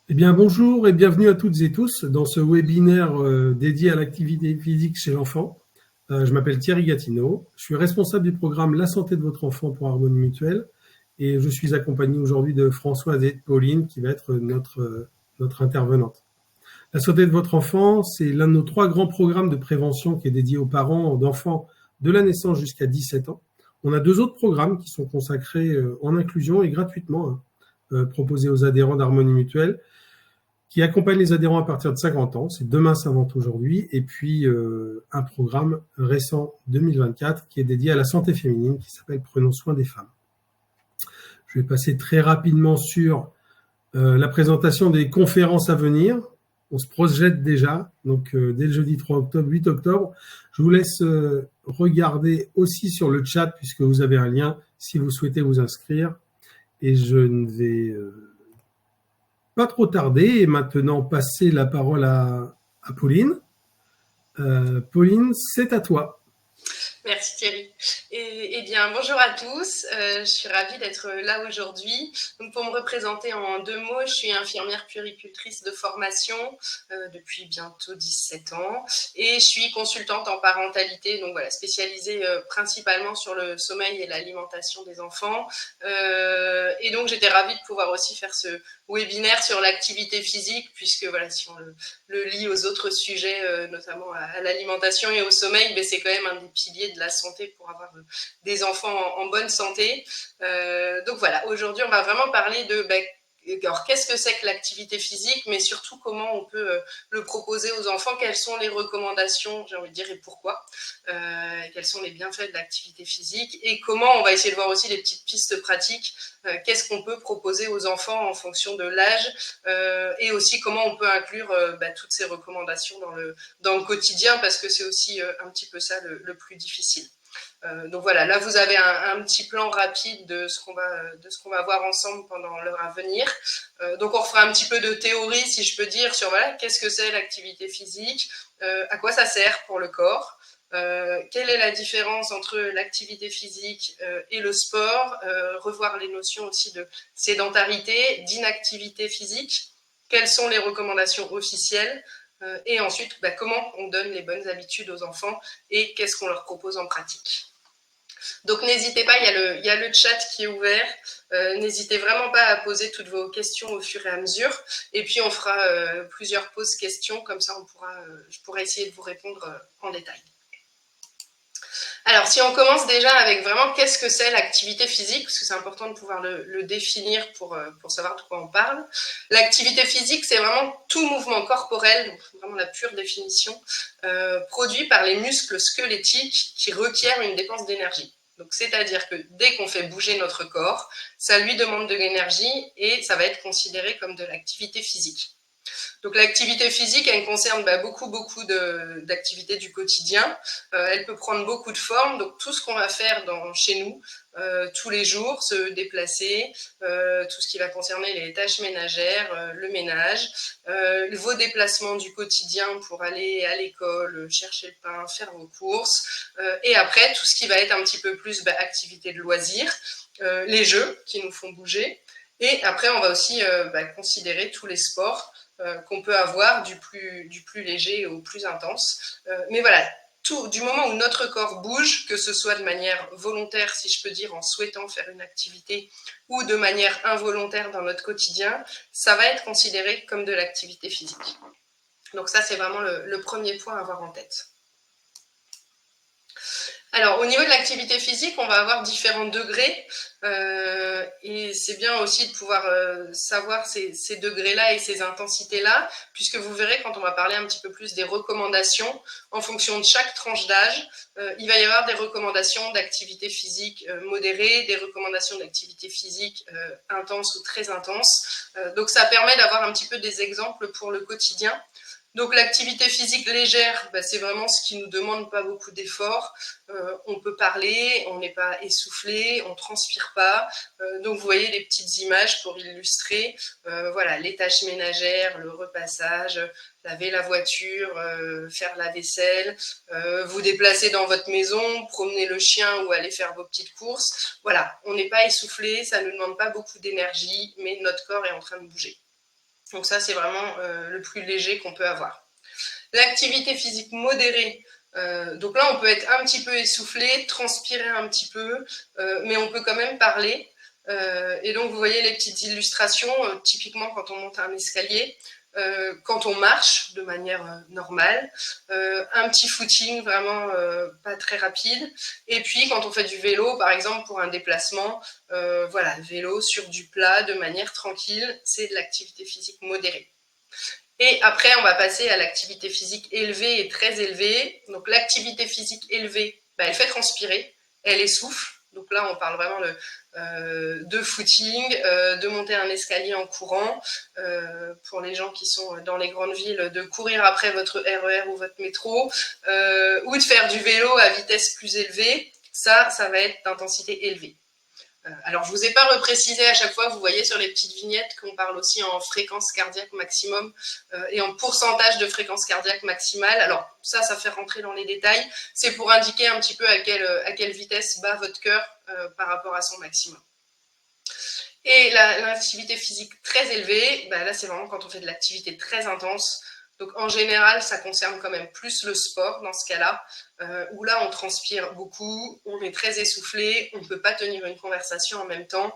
Eh bien, bonjour et bienvenue à toutes et tous dans ce webinaire dédié à l'activité physique chez l'enfant. Je m'appelle Thierry Gatineau, je suis responsable du programme La santé de votre enfant pour Harmonie Mutuelle et je suis accompagné aujourd'hui de Françoise et de Pauline qui va être notre intervenante. La santé de votre enfant, c'est l'un de nos 3 grands programmes de prévention qui est dédié aux parents d'enfants de la naissance jusqu'à 17 ans. On a 2 autres programmes qui sont consacrés en inclusion et gratuitement proposés aux adhérents d'Harmonie Mutuelle, qui accompagne les adhérents à partir de 50 ans. C'est Demain s'invente aujourd'hui. Et puis, un programme récent 2024 qui est dédié à la santé féminine qui s'appelle Prenons soin des femmes. Je vais passer très rapidement sur la présentation des conférences à venir. On se projette déjà, donc dès le jeudi 3 octobre, 8 octobre. Je vous laisse regarder aussi sur le chat puisque vous avez un lien si vous souhaitez vous inscrire. Et je ne vais pas trop tarder et maintenant passer la parole à Pauline. Pauline, c'est à toi. Merci Thierry. Eh bien, bonjour à tous. Je suis ravie d'être là aujourd'hui. Donc, pour me représenter en 2 mots, je suis infirmière puéricultrice de formation depuis bientôt 17 ans et je suis consultante en parentalité, donc voilà, spécialisée principalement sur le sommeil et l'alimentation des enfants. Et donc, j'étais ravie de pouvoir aussi faire ce webinaire sur l'activité physique, puisque voilà, si on le lie aux autres sujets, notamment à l'alimentation et au sommeil, mais c'est quand même un des piliers de la santé pour avoir des enfants en bonne santé. Donc voilà, aujourd'hui on va vraiment parler de alors, qu'est-ce que c'est que l'activité physique, mais surtout comment on peut le proposer aux enfants, quelles sont les recommandations, j'ai envie de dire, et pourquoi, quels sont les bienfaits de l'activité physique, et comment on va essayer de voir aussi les petites pistes pratiques, qu'est-ce qu'on peut proposer aux enfants en fonction de l'âge, et aussi comment on peut inclure toutes ces recommandations dans le quotidien, parce que c'est aussi un petit peu ça le plus difficile. Donc voilà, là vous avez un petit plan rapide de ce qu'on va voir ensemble pendant l'heure à venir. Donc on fera un petit peu de théorie, si je peux dire, sur voilà, qu'est-ce que c'est l'activité physique, à quoi ça sert pour le corps, quelle est la différence entre l'activité physique et le sport, revoir les notions aussi de sédentarité, d'inactivité physique, quelles sont les recommandations officielles, et ensuite comment on donne les bonnes habitudes aux enfants et qu'est-ce qu'on leur propose en pratique. Donc n'hésitez pas, il y a le chat qui est ouvert. N'hésitez vraiment pas à poser toutes vos questions au fur et à mesure. Et puis on fera plusieurs pauses questions, comme ça je pourrai essayer de vous répondre en détail. Alors, si on commence déjà avec vraiment qu'est-ce que c'est l'activité physique, parce que c'est important de pouvoir le définir pour savoir de quoi on parle. L'activité physique, c'est vraiment tout mouvement corporel, donc vraiment la pure définition, produit par les muscles squelettiques qui requièrent une dépense d'énergie. Donc, c'est-à-dire que dès qu'on fait bouger notre corps, ça lui demande de l'énergie et ça va être considéré comme de l'activité physique. Donc l'activité physique, elle concerne beaucoup d'activités du quotidien. Elle peut prendre beaucoup de formes. Donc tout ce qu'on va faire chez nous, tous les jours, se déplacer, tout ce qui va concerner les tâches ménagères, le ménage, vos déplacements du quotidien pour aller à l'école, chercher le pain, faire vos courses, et après tout ce qui va être un petit peu plus activité de loisirs, les jeux qui nous font bouger. Et après, on va aussi considérer tous les sports qu'on peut avoir du plus léger au plus intense. Mais voilà, du moment où notre corps bouge, que ce soit de manière volontaire, si je peux dire, en souhaitant faire une activité, ou de manière involontaire dans notre quotidien, ça va être considéré comme de l'activité physique. Donc ça, c'est vraiment le premier point à avoir en tête. Alors, au niveau de l'activité physique, on va avoir différents degrés et c'est bien aussi de pouvoir savoir ces degrés-là et ces intensités-là, puisque vous verrez quand on va parler un petit peu plus des recommandations, en fonction de chaque tranche d'âge, il va y avoir des recommandations d'activité physique modérée, des recommandations d'activité physique intense ou très intense. Donc, ça permet d'avoir un petit peu des exemples pour le quotidien. Donc l'activité physique légère, c'est vraiment ce qui ne nous demande pas beaucoup d'efforts. On peut parler, on n'est pas essoufflé, on ne transpire pas. Donc vous voyez les petites images pour illustrer. Voilà, les tâches ménagères, le repassage, laver la voiture, faire la vaisselle, vous déplacer dans votre maison, promener le chien ou aller faire vos petites courses. Voilà, on n'est pas essoufflé, ça ne nous demande pas beaucoup d'énergie, mais notre corps est en train de bouger. Donc ça, c'est vraiment le plus léger qu'on peut avoir. L'activité physique modérée, donc là, on peut être un petit peu essoufflé, transpirer un petit peu, mais on peut quand même parler. Et donc, vous voyez les petites illustrations, typiquement quand on monte un escalier, quand on marche de manière normale, un petit footing vraiment pas très rapide, et puis quand on fait du vélo, par exemple, pour un déplacement, voilà, vélo sur du plat de manière tranquille, c'est de l'activité physique modérée. Et après, on va passer à l'activité physique élevée et très élevée. Donc l'activité physique élevée, elle fait transpirer, elle essouffle. Donc là, on parle vraiment de footing, de monter un escalier en courant. Pour les gens qui sont dans les grandes villes, de courir après votre RER ou votre métro, ou de faire du vélo à vitesse plus élevée. Ça va être d'intensité élevée. Alors, je ne vous ai pas reprécisé à chaque fois, vous voyez sur les petites vignettes qu'on parle aussi en fréquence cardiaque maximum et en pourcentage de fréquence cardiaque maximale. Alors, ça fait rentrer dans les détails. C'est pour indiquer un petit peu à quelle vitesse bat votre cœur par rapport à son maximum. Et l'activité physique très élevée, là, c'est vraiment quand on fait de l'activité très intense. Donc, en général, ça concerne quand même plus le sport dans ce cas-là, où là, on transpire beaucoup, on est très essoufflé, on ne peut pas tenir une conversation en même temps.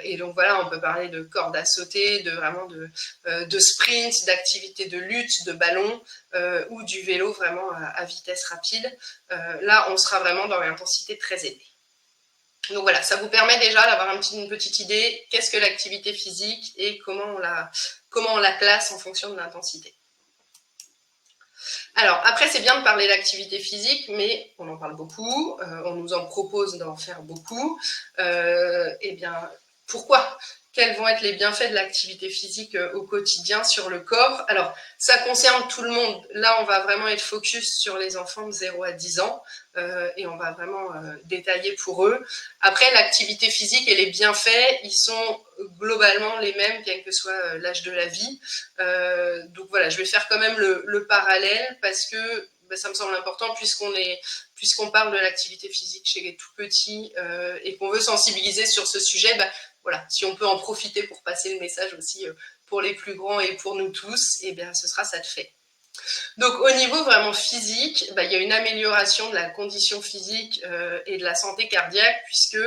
Et donc, voilà, on peut parler de corde à sauter, de sprint, d'activité de lutte, de ballon, ou du vélo vraiment à vitesse rapide. Là, on sera vraiment dans l'intensité très élevée. Donc voilà, ça vous permet déjà d'avoir une petite idée qu'est-ce que l'activité physique et comment on la classe en fonction de l'intensité. Alors après, c'est bien de parler d'activité physique, mais on en parle beaucoup, on nous en propose d'en faire beaucoup. Eh bien, pourquoi ? Quels vont être les bienfaits de l'activité physique au quotidien sur le corps ? Alors, ça concerne tout le monde. Là, on va vraiment être focus sur les enfants de 0 à 10 ans et on va vraiment détailler pour eux. Après, l'activité physique et les bienfaits, ils sont globalement les mêmes, quel que soit l'âge de la vie. Donc voilà, je vais faire quand même le parallèle parce que ça me semble important puisqu'on parle de l'activité physique chez les tout petits et qu'on veut sensibiliser sur ce sujet, voilà, si on peut en profiter pour passer le message aussi pour les plus grands et pour nous tous, eh bien ce sera ça de fait. Donc au niveau vraiment physique, il y a une amélioration de la condition physique et de la santé cardiaque puisque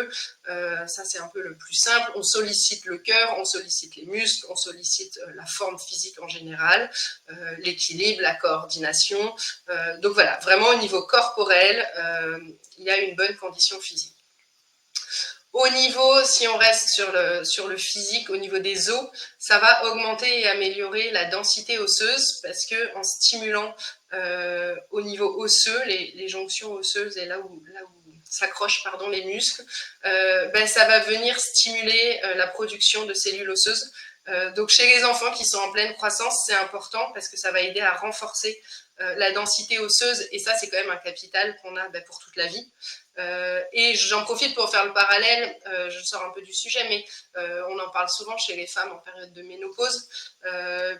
ça c'est un peu le plus simple, on sollicite le cœur, on sollicite les muscles, on sollicite la forme physique en général, l'équilibre, la coordination. Donc voilà, vraiment au niveau corporel, il y a une bonne condition physique. Au niveau, si on reste sur le physique, au niveau des os, ça va augmenter et améliorer la densité osseuse parce que en stimulant au niveau osseux, les jonctions osseuses et là où s'accrochent les muscles, ça va venir stimuler la production de cellules osseuses. Donc chez les enfants qui sont en pleine croissance, c'est important parce que ça va aider à renforcer la densité osseuse et ça c'est quand même un capital qu'on a pour toute la vie. Et j'en profite pour faire le parallèle, je sors un peu du sujet, mais on en parle souvent chez les femmes en période de ménopause,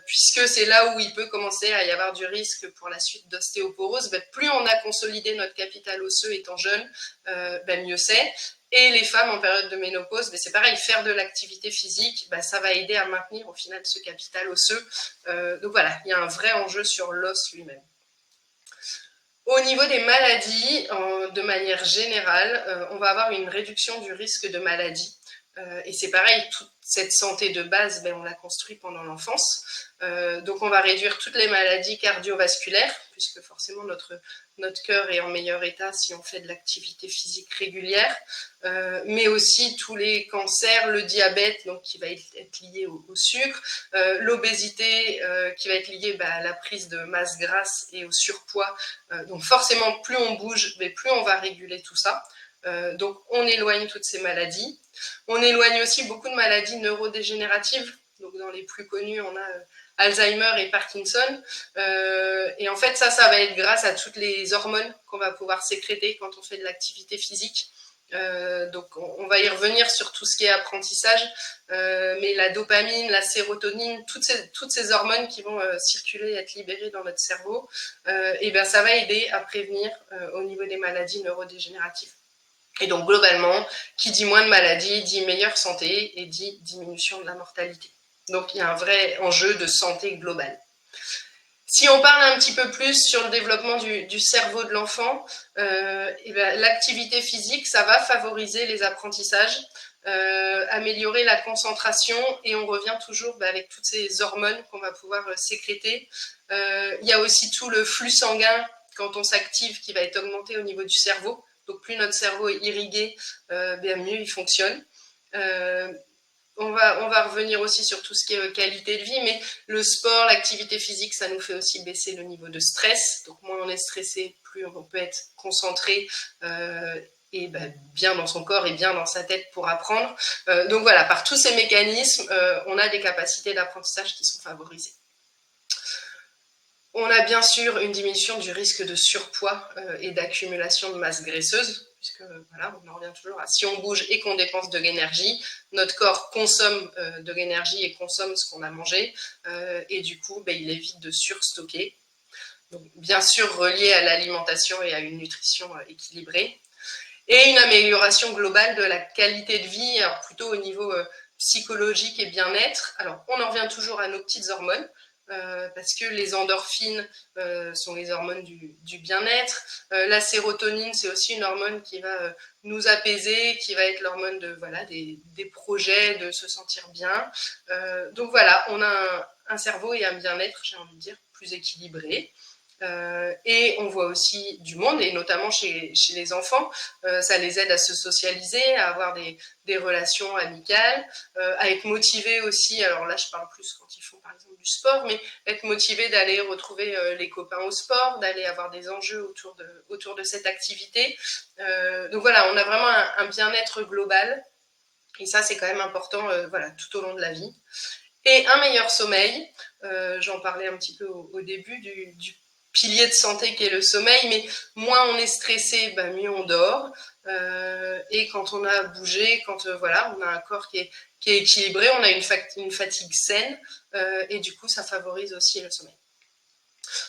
puisque c'est là où il peut commencer à y avoir du risque pour la suite d'ostéoporose. Plus on a consolidé notre capital osseux étant jeune, mieux c'est. Et les femmes en période de ménopause, c'est pareil, faire de l'activité physique, ça va aider à maintenir au final ce capital osseux. Donc voilà, il y a un vrai enjeu sur l'os lui-même. Au niveau des maladies, de manière générale, on va avoir une réduction du risque de maladie. Et c'est pareil, toute cette santé de base, on la construit pendant l'enfance. Donc on va réduire toutes les maladies cardiovasculaires, puisque forcément notre cœur est en meilleur état si on fait de l'activité physique régulière, mais aussi tous les cancers, le diabète donc, qui va être lié au sucre, l'obésité qui va être liée à la prise de masse grasse et au surpoids. Donc forcément, plus on bouge, plus on va réguler tout ça. Donc on éloigne toutes ces maladies. On éloigne aussi beaucoup de maladies neurodégénératives. Donc dans les plus connues, on a Alzheimer et Parkinson. Et en fait, ça va être grâce à toutes les hormones qu'on va pouvoir sécréter quand on fait de l'activité physique. Donc on va y revenir sur tout ce qui est apprentissage, mais la dopamine, la sérotonine, toutes ces hormones qui vont circuler et être libérées dans notre cerveau, ça va aider à prévenir au niveau des maladies neurodégénératives. Et donc globalement, qui dit moins de maladies, dit meilleure santé et dit diminution de la mortalité. Donc il y a un vrai enjeu de santé globale. Si on parle un petit peu plus sur le développement du cerveau de l'enfant, l'activité physique, ça va favoriser les apprentissages, améliorer la concentration, et on revient toujours avec toutes ces hormones qu'on va pouvoir sécréter. Il y a aussi tout le flux sanguin quand on s'active qui va être augmenté au niveau du cerveau. Donc plus notre cerveau est irrigué, mieux il fonctionne. On va revenir aussi sur tout ce qui est qualité de vie, mais le sport, l'activité physique, ça nous fait aussi baisser le niveau de stress. Donc moins on est stressé, plus on peut être concentré et bien dans son corps et bien dans sa tête pour apprendre. Donc voilà, par tous ces mécanismes, on a des capacités d'apprentissage qui sont favorisées. On a bien sûr une diminution du risque de surpoids et d'accumulation de masse graisseuse, puisque voilà, on en revient toujours à si on bouge et qu'on dépense de l'énergie, notre corps consomme de l'énergie et consomme ce qu'on a mangé, et du coup, il évite de surstocker. Donc, bien sûr relié à l'alimentation et à une nutrition équilibrée. Et une amélioration globale de la qualité de vie, alors plutôt au niveau psychologique et bien-être. Alors, on en revient toujours à nos petites hormones, parce que les endorphines sont les hormones du bien-être. La sérotonine, c'est aussi une hormone qui va nous apaiser, qui va être l'hormone des projets, de se sentir bien. Donc voilà, on a un cerveau et un bien-être, j'ai envie de dire, plus équilibré. Et on voit aussi du monde, et notamment chez les enfants, ça les aide à se socialiser, à avoir des relations amicales, à être motivés aussi. Alors là, je parle plus quand ils font par exemple du sport, mais être motivés d'aller retrouver les copains au sport, d'aller avoir des enjeux autour de cette activité. Donc voilà, on a vraiment un bien-être global, et ça c'est quand même important tout au long de la vie. Et un meilleur sommeil, j'en parlais un petit peu au début du pilier de santé qui est le sommeil, mais moins on est stressé, mieux on dort. Et quand on a bougé, quand on a un corps qui est équilibré, on a une fatigue saine, et du coup ça favorise aussi le sommeil.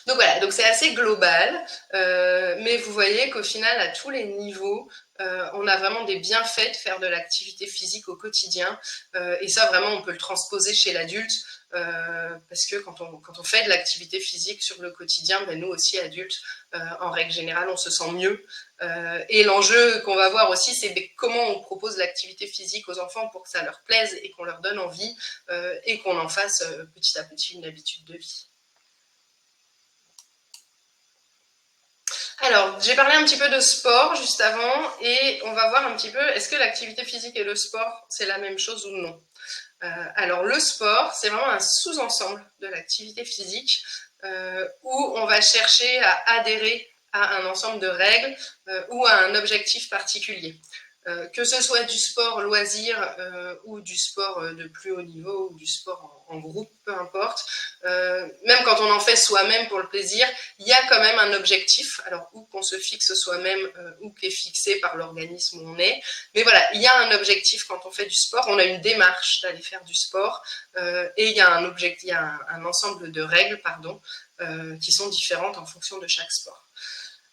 Donc voilà, donc c'est assez global, mais vous voyez qu'au final, à tous les niveaux, on a vraiment des bienfaits de faire de l'activité physique au quotidien, et ça vraiment on peut le transposer chez l'adulte, parce que quand on fait de l'activité physique sur le quotidien, nous aussi adultes, en règle générale, on se sent mieux. Et l'enjeu qu'on va voir aussi, c'est comment on propose l'activité physique aux enfants pour que ça leur plaise et qu'on leur donne envie, et qu'on en fasse petit à petit une habitude de vie. Alors, j'ai parlé un petit peu de sport juste avant, et on va voir un petit peu, est-ce que l'activité physique et le sport, c'est la même chose ou non? Alors, le sport, c'est vraiment un sous-ensemble de l'activité physique, où on va chercher à adhérer à un ensemble de règles ou à un objectif particulier. Que ce soit du sport loisir ou du sport de plus haut niveau, ou du sport en groupe, peu importe. Même quand on en fait soi-même pour le plaisir, il y a quand même un objectif, alors ou qu'on se fixe soi-même ou qui est fixé par l'organisme où on est. Mais voilà, il y a un objectif quand on fait du sport, on a une démarche d'aller faire du sport, et il y a un ensemble de règles qui sont différentes en fonction de chaque sport.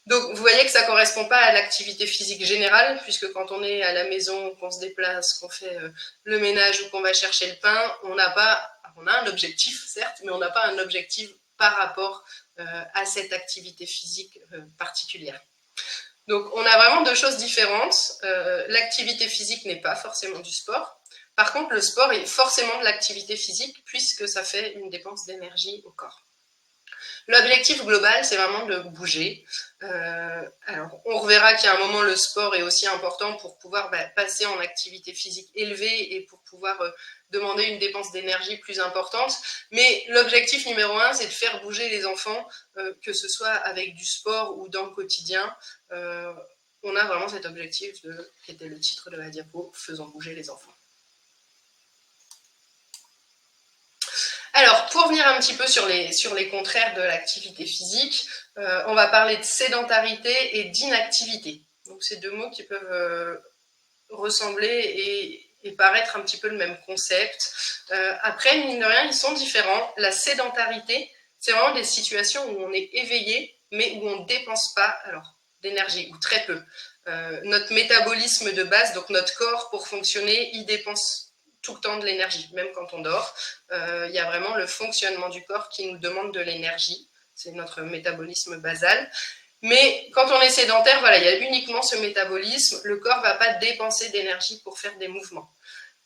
Donc, vous voyez que ça ne correspond pas à l'activité physique générale, puisque quand on est à la maison, qu'on se déplace, qu'on fait le ménage ou qu'on va chercher le pain, on a un objectif, certes, mais on n'a pas un objectif par rapport à cette activité physique particulière. Donc, on a vraiment deux choses différentes. L'activité physique n'est pas forcément du sport. Par contre, le sport est forcément de l'activité physique, puisque ça fait une dépense d'énergie au corps. L'objectif global, c'est vraiment de bouger. Alors, on reverra qu'à un moment, le sport est aussi important pour pouvoir passer en activité physique élevée et pour pouvoir demander une dépense d'énergie plus importante. Mais l'objectif numéro 1, c'est de faire bouger les enfants, que ce soit avec du sport ou dans le quotidien. On a vraiment cet objectif qui était le titre de la diapo, faisons bouger les enfants. Alors, pour revenir un petit peu sur les contraires de l'activité physique, on va parler de sédentarité et d'inactivité. Donc, c'est deux mots qui peuvent ressembler et paraître un petit peu le même concept. Après, mine de rien, ils sont différents. La sédentarité, c'est vraiment des situations où on est éveillé, mais où on ne dépense pas d'énergie, ou très peu. Notre métabolisme de base, donc notre corps, pour fonctionner, il dépense tout le temps de l'énergie, même quand on dort. Il y a vraiment le fonctionnement du corps qui nous demande de l'énergie. C'est notre métabolisme basal. Mais quand on est sédentaire, voilà, il y a uniquement ce métabolisme. Le corps ne va pas dépenser d'énergie pour faire des mouvements.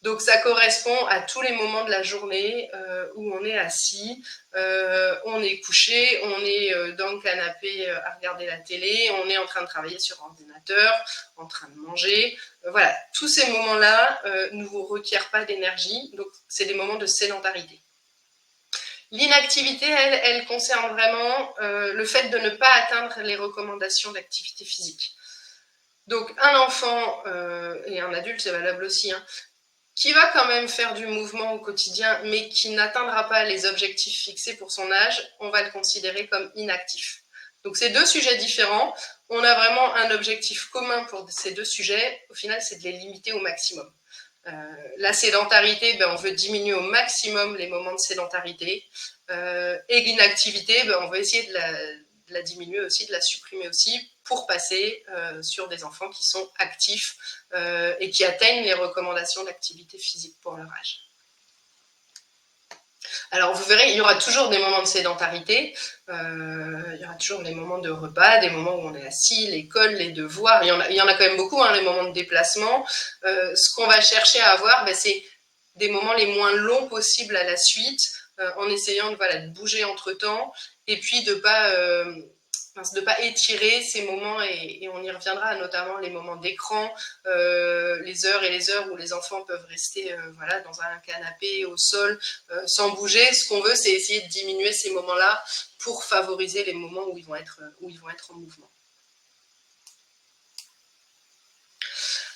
Donc ça correspond à tous les moments de la journée où on est assis, on est couché, on est dans le canapé à regarder la télé, on est en train de travailler sur ordinateur, en train de manger. Voilà, tous ces moments-là ne vous requièrent pas d'énergie, donc c'est des moments de sédentarité. L'inactivité, elle concerne vraiment le fait de ne pas atteindre les recommandations d'activité physique. Donc un enfant et un adulte, c'est valable aussi, hein, qui va quand même faire du mouvement au quotidien, mais qui n'atteindra pas les objectifs fixés pour son âge, on va le considérer comme inactif. Donc c'est deux sujets différents. On a vraiment un objectif commun pour ces deux sujets. Au final, c'est de les limiter au maximum. La sédentarité, ben, on veut diminuer au maximum les moments de sédentarité. Et l'inactivité, ben, on veut essayer de la diminuer aussi, de la supprimer aussi, pour passer sur des enfants qui sont actifs et qui atteignent les recommandations d'activité physique pour leur âge. Alors vous verrez, il y aura toujours des moments de sédentarité, il y aura toujours les moments de repas, des moments où on est assis, l'école, les devoirs, il y en a quand même beaucoup, hein, les moments de déplacement. Ce qu'on va chercher à avoir, ben, c'est des moments les moins longs possibles à la suite, en essayant voilà, de bouger entre-temps, et puis de ne pas étirer ces moments, et on y reviendra, notamment les moments d'écran, les heures et les heures où les enfants peuvent rester voilà, dans un canapé, au sol, sans bouger. Ce qu'on veut, c'est essayer de diminuer ces moments-là pour favoriser les moments où ils vont être en mouvement.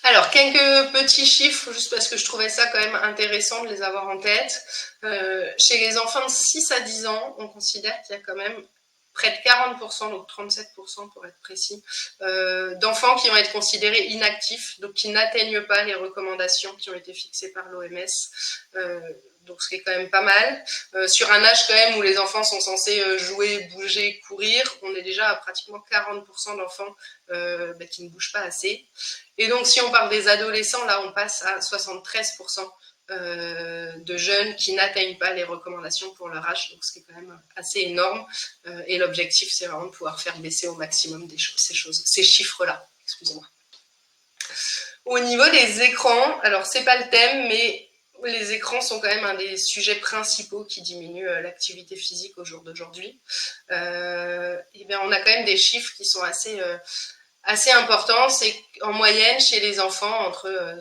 Alors, quelques petits chiffres, juste parce que je trouvais ça quand même intéressant de les avoir en tête. Chez les enfants de 6 à 10 ans, on considère qu'il y a quand même près de 40%, donc 37% pour être précis, d'enfants qui vont être considérés inactifs, donc qui n'atteignent pas les recommandations qui ont été fixées par l'OMS. Donc ce qui est quand même pas mal. Sur un âge quand même où les enfants sont censés jouer, bouger, courir, on est déjà à pratiquement 40% d'enfants qui ne bougent pas assez. Et donc si on parle des adolescents, là on passe à 73% de jeunes qui n'atteignent pas les recommandations pour leur âge, donc ce qui est quand même assez énorme. Et l'objectif, c'est vraiment de pouvoir faire baisser au maximum ces chiffres-là. Excusez-moi. Au niveau des écrans, alors c'est pas le thème, mais les écrans sont quand même un des sujets principaux qui diminuent l'activité physique au jour d'aujourd'hui. Et bien, on a quand même des chiffres qui sont assez important, c'est qu'en moyenne, chez les enfants, entre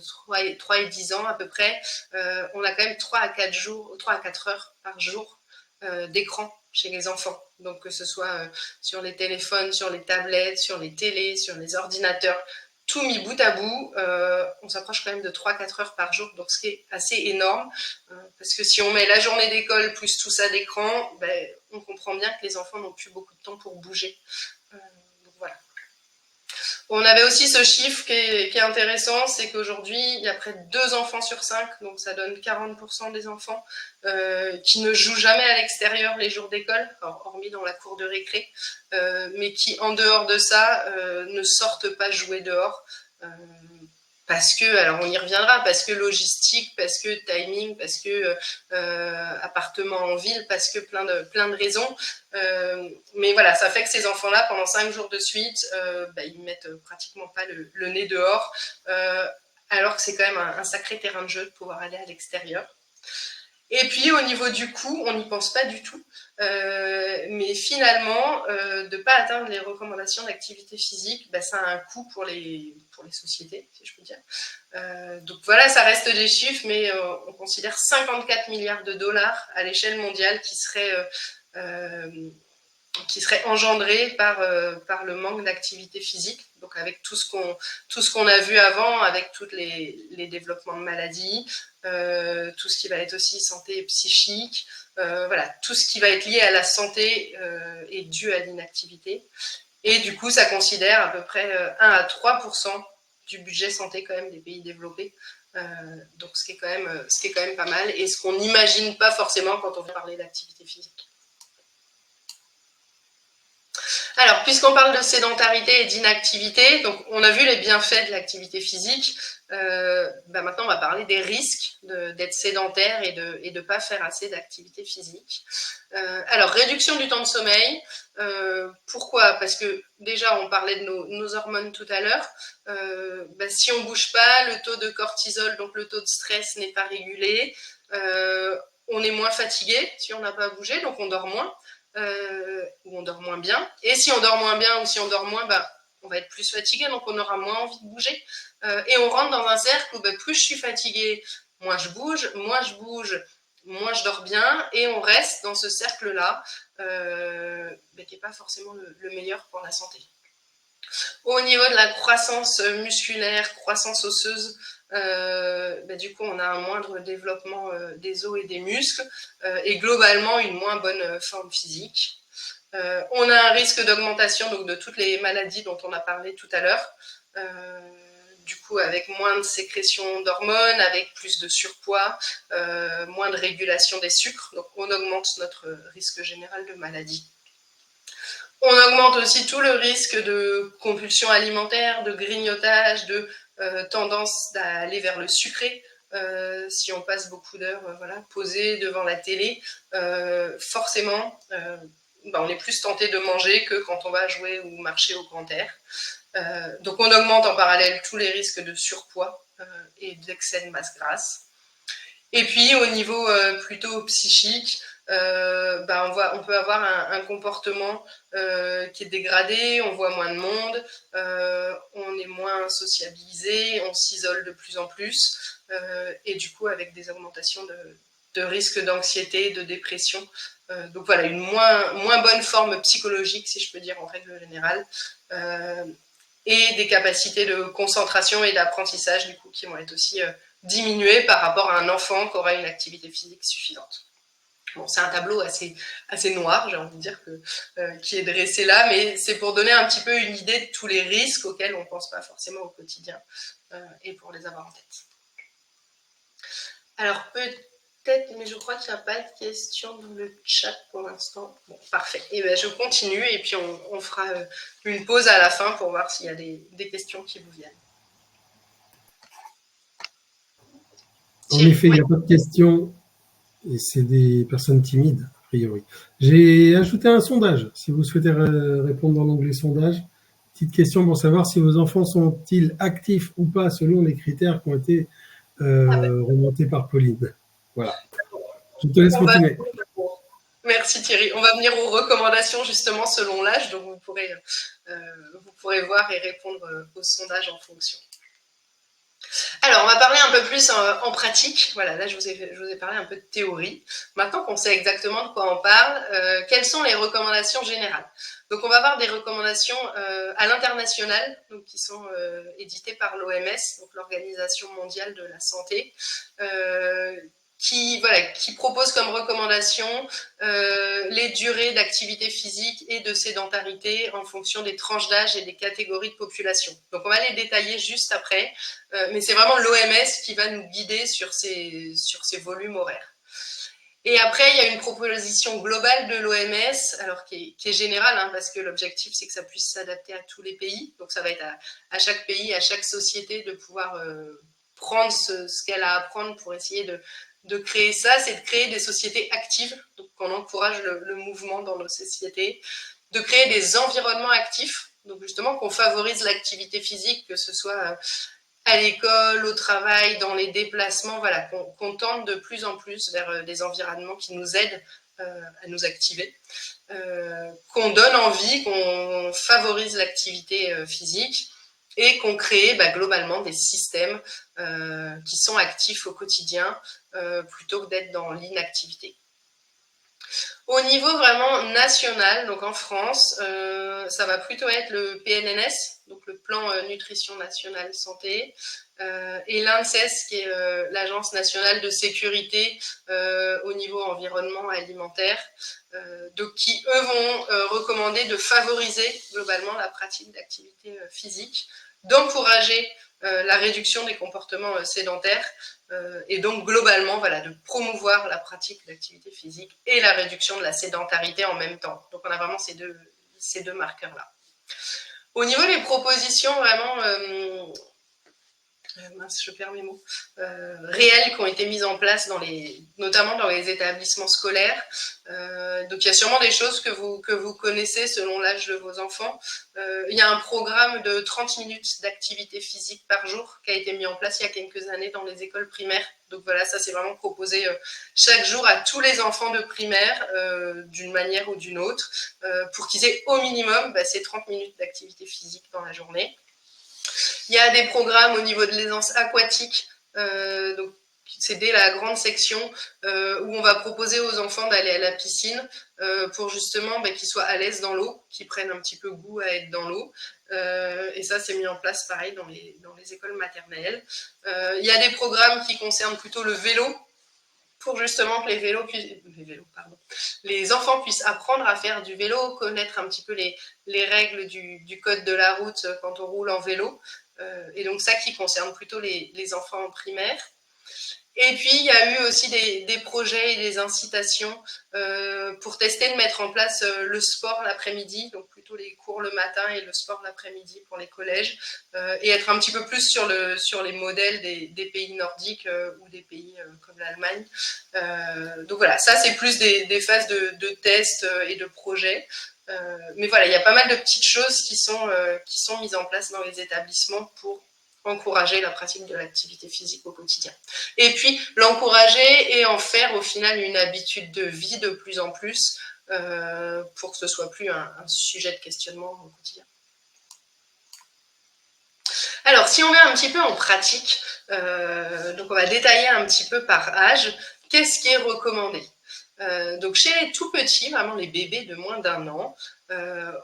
3 et 10 ans à peu près, on a quand même 3 à 4 heures par jour d'écran chez les enfants. Donc que ce soit sur les téléphones, sur les tablettes, sur les télés, sur les ordinateurs, tout mis bout à bout, on s'approche quand même de 3-4 heures par jour, donc ce qui est assez énorme, parce que si on met la journée d'école plus tout ça d'écran, ben, on comprend bien que les enfants n'ont plus beaucoup de temps pour bouger. Donc voilà. On avait aussi ce chiffre qui est intéressant, c'est qu'aujourd'hui, il y a près de 2 enfants sur 5, donc ça donne 40% des enfants qui ne jouent jamais à l'extérieur les jours d'école, hormis dans la cour de récré, mais qui, en dehors de ça, ne sortent pas jouer dehors. Parce que, alors on y reviendra, parce que logistique, parce que timing, parce que appartement en ville, parce que plein de raisons. Mais voilà, ça fait que ces enfants-là, pendant 5 jours de suite, ils mettent pratiquement pas le nez dehors, alors que c'est quand même un sacré terrain de jeu de pouvoir aller à l'extérieur. Et puis au niveau du coût, on n'y pense pas du tout. Mais finalement, de ne pas atteindre les recommandations d'activité physique, ça a un coût pour les sociétés, si je peux dire. Donc voilà, ça reste des chiffres, mais on considère 54 milliards de dollars à l'échelle mondiale qui seraient engendrés par le manque d'activité physique. Donc avec tout ce qu'on a vu avant, avec tous les développements de maladies, tout ce qui va être aussi santé psychique, voilà, tout ce qui va être lié à la santé est dû à l'inactivité. Et du coup, ça considère à peu près 1 à 3% du budget santé quand même des pays développés. Donc ce qui est quand même pas mal, et ce qu'on n'imagine pas forcément quand on veut parler d'activité physique. Alors, puisqu'on parle de sédentarité et d'inactivité, donc on a vu les bienfaits de l'activité physique. Maintenant, on va parler des risques d'être sédentaire et de pas faire assez d'activité physique. Alors, réduction du temps de sommeil. Pourquoi? Parce que déjà, on parlait de nos hormones tout à l'heure. Si on bouge pas, le taux de cortisol, donc le taux de stress, n'est pas régulé. On est moins fatigué si on n'a pas bougé, donc on dort moins. Ou on dort moins bien. Et si on dort moins bien ou si on dort moins, on va être plus fatigué, donc on aura moins envie de bouger. Et on rentre dans un cercle où plus je suis fatiguée, moins je bouge, moins je dors bien, et on reste dans ce cercle-là, qui n'est pas forcément le meilleur pour la santé. Au niveau de la croissance musculaire, croissance osseuse, du coup, on a un moindre développement des os et des muscles et globalement une moins bonne forme physique. On a un risque d'augmentation donc, de toutes les maladies dont on a parlé tout à l'heure. Du coup, avec moins de sécrétion d'hormones, avec plus de surpoids, moins de régulation des sucres. Donc, on augmente notre risque général de maladie. On augmente aussi tout le risque de compulsion alimentaire, de grignotage, de tendance à aller vers le sucré. Si on passe beaucoup d'heures posées devant la télé, forcément, on est plus tenté de manger que quand on va jouer ou marcher au grand air. Donc on augmente en parallèle tous les risques de surpoids et d'excès de masse grasse. Et puis au niveau plutôt psychique, on peut avoir un comportement qui est dégradé, on voit moins de monde, on est moins sociabilisé, on s'isole de plus en plus, et du coup avec des augmentations de risques d'anxiété, de dépression. Donc voilà, une moins bonne forme psychologique, si je peux dire en règle générale, et des capacités de concentration et d'apprentissage du coup qui vont être aussi diminuées par rapport à un enfant qui aura une activité physique suffisante. Bon, c'est un tableau assez noir, j'ai envie de dire, qui est dressé là, mais c'est pour donner un petit peu une idée de tous les risques auxquels on ne pense pas forcément au quotidien et pour les avoir en tête. Alors peut-être, mais je crois qu'il n'y a pas de questions dans le chat pour l'instant. Bon, parfait. Et je continue et puis on fera une pause à la fin pour voir s'il y a des questions qui vous viennent. En effet, il n'y a pas de questions. Et c'est des personnes timides, a priori. J'ai ajouté un sondage. Si vous souhaitez répondre dans l'onglet sondage, petite question pour savoir si vos enfants sont-ils actifs ou pas selon les critères qui ont été remontés par Pauline. Voilà. Je te laisse continuer. Merci Thierry. On va venir aux recommandations justement selon l'âge, donc vous pourrez voir et répondre au sondage en fonction. Alors, on va parler un peu plus en pratique. Voilà, là, je vous ai parlé un peu de théorie. Maintenant qu'on sait exactement de quoi on parle, quelles sont les recommandations générales? Donc, on va avoir des recommandations à l'international, donc qui sont éditées par l'OMS, donc l'Organisation mondiale de la santé, qui propose comme recommandation les durées d'activité physique et de sédentarité en fonction des tranches d'âge et des catégories de population. Donc, on va les détailler juste après, mais c'est vraiment l'OMS qui va nous guider sur ces volumes horaires. Et après, il y a une proposition globale de l'OMS, alors qui est générale, parce que l'objectif, c'est que ça puisse s'adapter à tous les pays. Donc, ça va être à chaque pays, à chaque société de pouvoir prendre ce qu'elle a à prendre pour essayer de créer ça, c'est de créer des sociétés actives, donc on encourage le mouvement dans nos sociétés, de créer des environnements actifs, donc justement qu'on favorise l'activité physique, que ce soit à l'école, au travail, dans les déplacements, qu'on tente de plus en plus vers des environnements qui nous aident à nous activer, qu'on donne envie, qu'on favorise l'activité physique, et qu'on crée globalement des systèmes qui sont actifs au quotidien plutôt que d'être dans l'inactivité. Au niveau vraiment national, donc en France, ça va plutôt être le PNNS, donc le Plan Nutrition Nationale Santé, et l'ANSES, qui est l'Agence nationale de sécurité au niveau environnement alimentaire, donc qui, eux, vont recommander de favoriser globalement la pratique d'activité physique, d'encourager la réduction des comportements sédentaires et donc globalement de promouvoir la pratique d'activité physique et la réduction de la sédentarité en même temps. Donc on a vraiment ces ces deux marqueurs-là. Au niveau des propositions vraiment mince, je perds mes mots, réelles qui ont été mises en place notamment dans les établissements scolaires. Donc il y a sûrement des choses que vous connaissez selon l'âge de vos enfants. Il y a un programme de 30 minutes d'activité physique par jour qui a été mis en place il y a quelques années dans les écoles primaires. Donc voilà, ça c'est vraiment proposé chaque jour à tous les enfants de primaire d'une manière ou d'une autre pour qu'ils aient au minimum ces 30 minutes d'activité physique dans la journée. Il y a des programmes au niveau de l'aisance aquatique, donc c'est dès la grande section où on va proposer aux enfants d'aller à la piscine pour justement qu'ils soient à l'aise dans l'eau, qu'ils prennent un petit peu goût à être dans l'eau. Et ça, c'est mis en place pareil dans les écoles maternelles. Il y a des programmes qui concernent plutôt le vélo, pour justement que les enfants puissent apprendre à faire du vélo, connaître un petit peu les règles du code de la route quand on roule en vélo. Et donc ça qui concerne plutôt les enfants en primaire. Et puis, il y a eu aussi des projets et des incitations pour tester de mettre en place le sport l'après-midi, donc plutôt les cours le matin et le sport l'après-midi pour les collèges, et être un petit peu plus sur les modèles des pays nordiques ou des pays comme l'Allemagne. Donc voilà, ça c'est plus des phases de tests et de projets. Mais voilà, il y a pas mal de petites choses qui sont mises en place dans les établissements pour encourager la pratique de l'activité physique au quotidien. Et puis, l'encourager et en faire au final une habitude de vie de plus en plus pour que ce soit plus un sujet de questionnement au quotidien. Alors, si on va un petit peu en pratique, donc on va détailler un petit peu par âge, qu'est-ce qui est recommandé ? Donc chez les tout petits, vraiment les bébés de moins d'1 an,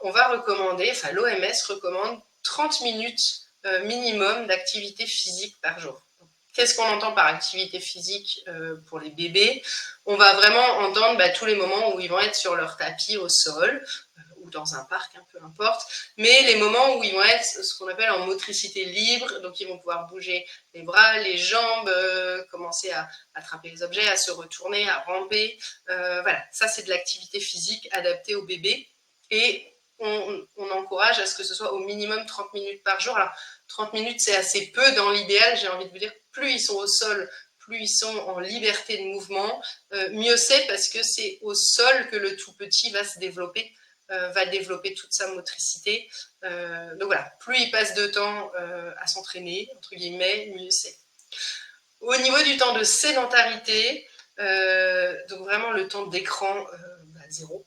on va recommander, enfin l'OMS recommande 30 minutes minimum d'activité physique par jour. Qu'est-ce qu'on entend par activité physique pour les bébés ? On va vraiment entendre tous les moments où ils vont être sur leur tapis au sol, ou dans un parc, peu importe, mais les moments où ils vont être ce qu'on appelle en motricité libre, donc ils vont pouvoir bouger les bras, les jambes, commencer à attraper les objets, à se retourner, à ramper. Voilà, ça c'est de l'activité physique adaptée au bébé, et on encourage à ce que ce soit au minimum 30 minutes par jour. Alors 30 minutes c'est assez peu dans l'idéal, j'ai envie de vous dire, plus ils sont au sol, plus ils sont en liberté de mouvement, mieux c'est, parce que c'est au sol que le tout petit va se développer, va développer toute sa motricité. Donc voilà, plus il passe de temps à s'entraîner, entre guillemets, mieux c'est. Au niveau du temps de sédentarité, donc vraiment le temps d'écran, 0,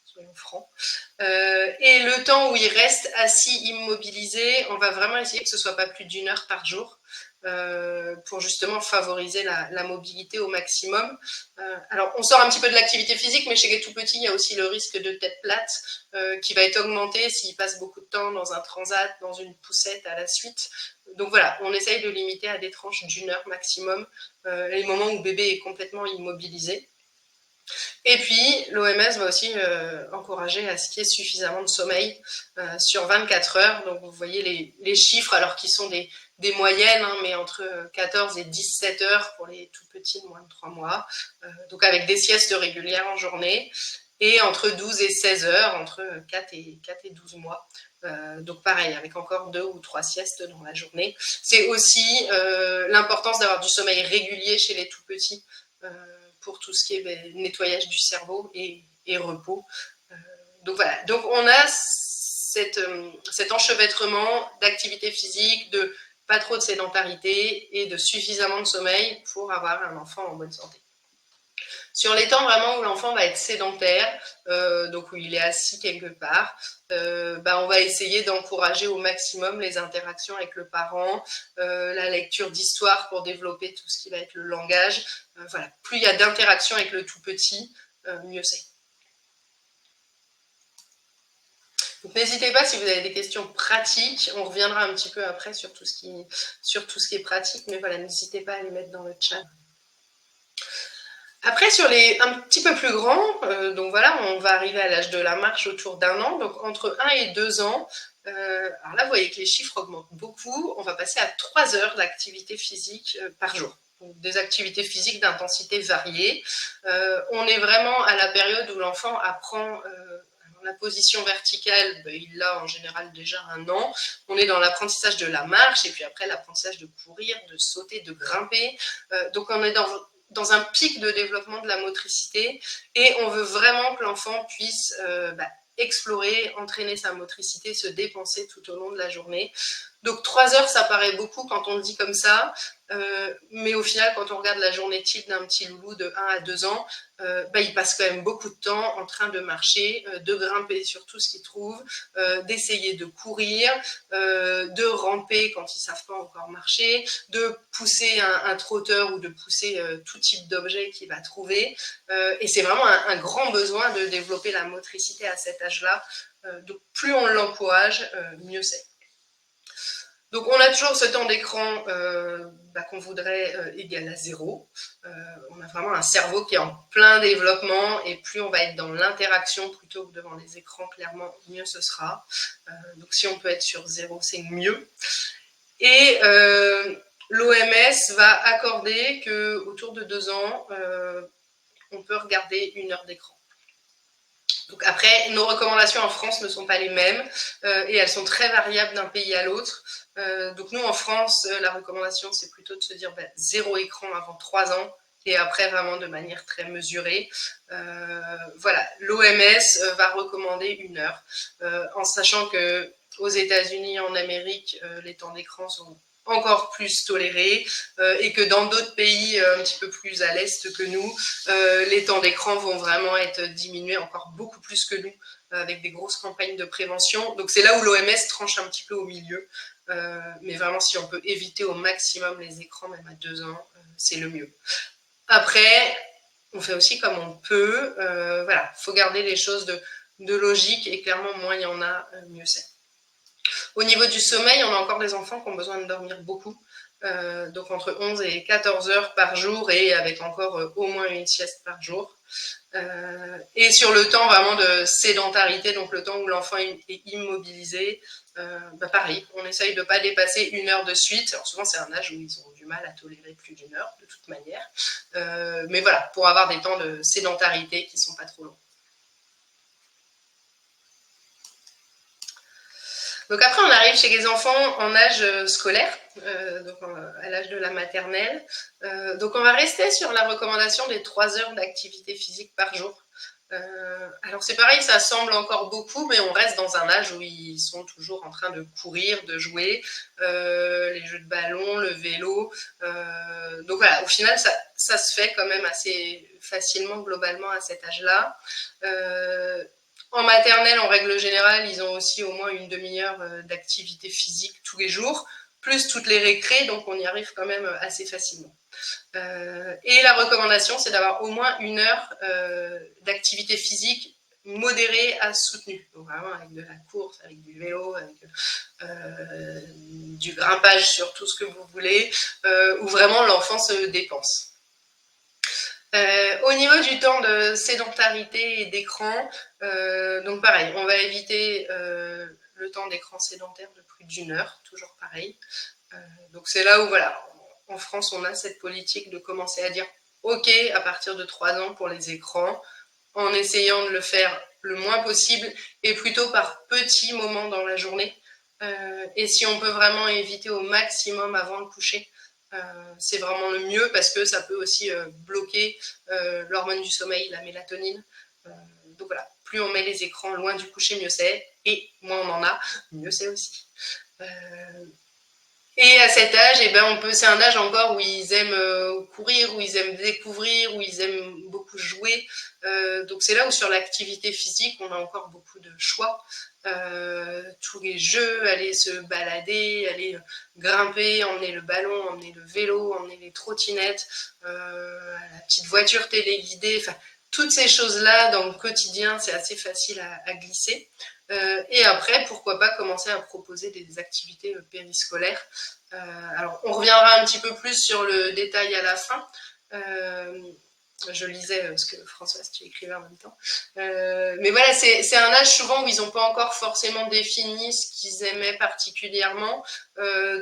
soyons francs. Et le temps où il reste assis, immobilisé, on va vraiment essayer que ce ne soit pas plus d'1 heure par jour pour justement favoriser la mobilité au maximum. Alors, on sort un petit peu de l'activité physique, mais chez les tout-petits, il y a aussi le risque de tête plate qui va être augmenté s'ils passent beaucoup de temps dans un transat, dans une poussette à la suite. Donc voilà, on essaye de limiter à des tranches d'1 heure maximum les moments où bébé est complètement immobilisé. Et puis, l'OMS va aussi encourager à ce qu'il y ait suffisamment de sommeil sur 24 heures. Donc, vous voyez les chiffres, alors qu'ils sont des moyennes, mais entre 14 et 17 heures pour les tout petits de moins de 3 mois. Donc, avec des siestes régulières en journée. Et entre 12 et 16 heures, entre 4 et 12 mois. Donc pareil, avec encore 2 ou 3 siestes dans la journée. C'est aussi l'importance d'avoir du sommeil régulier chez les tout-petits pour tout ce qui est nettoyage du cerveau et repos. Donc voilà, donc on a cet enchevêtrement d'activité physique, de pas trop de sédentarité et de suffisamment de sommeil pour avoir un enfant en bonne santé. Sur les temps vraiment où l'enfant va être sédentaire, donc où il est assis quelque part, on va essayer d'encourager au maximum les interactions avec le parent, la lecture d'histoire pour développer tout ce qui va être le langage. Voilà. Plus il y a d'interactions avec le tout petit, mieux c'est. Donc n'hésitez pas si vous avez des questions pratiques, on reviendra un petit peu après sur tout ce qui est pratique, mais voilà, n'hésitez pas à les mettre dans le chat. Après, sur les un petit peu plus grands, donc voilà, on va arriver à l'âge de la marche autour d'1 an, donc entre 1 et 2 ans, alors là, vous voyez que les chiffres augmentent beaucoup, on va passer à 3 heures d'activité physique par jour. Donc, des activités physiques d'intensité variée. On est vraiment à la période où l'enfant apprend la position verticale, il a en général déjà 1 an. On est dans l'apprentissage de la marche et puis après l'apprentissage de courir, de sauter, de grimper. Donc on est dans un pic de développement de la motricité et on veut vraiment que l'enfant puisse explorer, entraîner sa motricité, se dépenser tout au long de la journée. Donc 3 heures, ça paraît beaucoup quand on le dit comme ça, mais au final, quand on regarde la journée type d'un petit loulou de 1 à 2 ans, il passe quand même beaucoup de temps en train de marcher, de grimper sur tout ce qu'il trouve, d'essayer de courir, de ramper quand ils ne savent pas encore marcher, de pousser un trotteur ou de pousser tout type d'objet qu'il va trouver. Et c'est vraiment un grand besoin de développer la motricité à cet âge-là. Donc plus on l'encourage, mieux c'est. Donc on a toujours ce temps d'écran qu'on voudrait égal à 0. On a vraiment un cerveau qui est en plein développement et plus on va être dans l'interaction plutôt que devant les écrans, clairement, mieux ce sera. Donc si on peut être sur 0, c'est mieux. Et l'OMS va accorder qu'autour de 2 ans, on peut regarder 1 heure d'écran. Donc après, nos recommandations en France ne sont pas les mêmes et elles sont très variables d'un pays à l'autre. Donc nous, en France, la recommandation, c'est plutôt de se dire 0 écran avant 3 ans et après vraiment de manière très mesurée. Voilà, l'OMS va recommander 1 heure en sachant qu'aux États-Unis, en Amérique, les temps d'écran sont encore plus tolérés et que dans d'autres pays un petit peu plus à l'est que nous, les temps d'écran vont vraiment être diminués encore beaucoup plus que nous avec des grosses campagnes de prévention. Donc c'est là où l'OMS tranche un petit peu au milieu. Mais vraiment, si on peut éviter au maximum les écrans, même à 2 ans, c'est le mieux. Après, on fait aussi comme on peut. Voilà, il faut garder les choses de logique et clairement, moins il y en a, mieux c'est. Au niveau du sommeil, on a encore des enfants qui ont besoin de dormir beaucoup. Donc entre 11 et 14 heures par jour et avec encore au moins une sieste par jour. Et sur le temps vraiment de sédentarité, donc le temps où l'enfant est immobilisé, pareil, on essaye de ne pas dépasser 1 heure de suite. Alors souvent c'est un âge où ils ont du mal à tolérer plus d'1 heure de toute manière. Mais voilà, pour avoir des temps de sédentarité qui ne sont pas trop longs. Donc après, on arrive chez les enfants en âge scolaire, donc à l'âge de la maternelle. Donc on va rester sur la recommandation des 3 heures d'activité physique par jour. Alors c'est pareil, ça semble encore beaucoup, mais on reste dans un âge où ils sont toujours en train de courir, de jouer, les jeux de ballon, le vélo. Donc voilà, au final, ça se fait quand même assez facilement, globalement, à cet âge-là. En maternelle, en règle générale, ils ont aussi au moins une demi-heure d'activité physique tous les jours, plus toutes les récrés, donc on y arrive quand même assez facilement. Et la recommandation, c'est d'avoir au moins 1 heure d'activité physique modérée à soutenue. Donc vraiment avec de la course, avec du vélo, avec du grimpage sur tout ce que vous voulez, où vraiment l'enfant se dépense. Au niveau du temps de sédentarité et d'écran, donc pareil, on va éviter le temps d'écran sédentaire de plus d'1 heure, toujours pareil. Donc c'est là où, voilà, en France, on a cette politique de commencer à dire OK à partir de 3 ans pour les écrans, en essayant de le faire le moins possible et plutôt par petits moments dans la journée. Et si on peut vraiment éviter au maximum avant le coucher, c'est vraiment le mieux parce que ça peut aussi bloquer l'hormone du sommeil, la mélatonine. Donc voilà, plus on met les écrans loin du coucher, mieux c'est, et moins on en a, mieux c'est aussi. Et à cet âge, c'est un âge encore où ils aiment courir, où ils aiment découvrir, où ils aiment beaucoup jouer. Donc c'est là où sur l'activité physique, on a encore beaucoup de choix. Tous les jeux, aller se balader, aller grimper, emmener le ballon, emmener le vélo, emmener les trottinettes, la petite voiture téléguidée, enfin toutes ces choses-là dans le quotidien, c'est assez facile à glisser. Et après, pourquoi pas commencer à proposer des activités périscolaires. Alors, on reviendra un petit peu plus sur le détail à la fin. Je lisais ce que Françoise, tu écrivais en même temps. Mais voilà, c'est un âge souvent où ils n'ont pas encore forcément défini ce qu'ils aimaient particulièrement.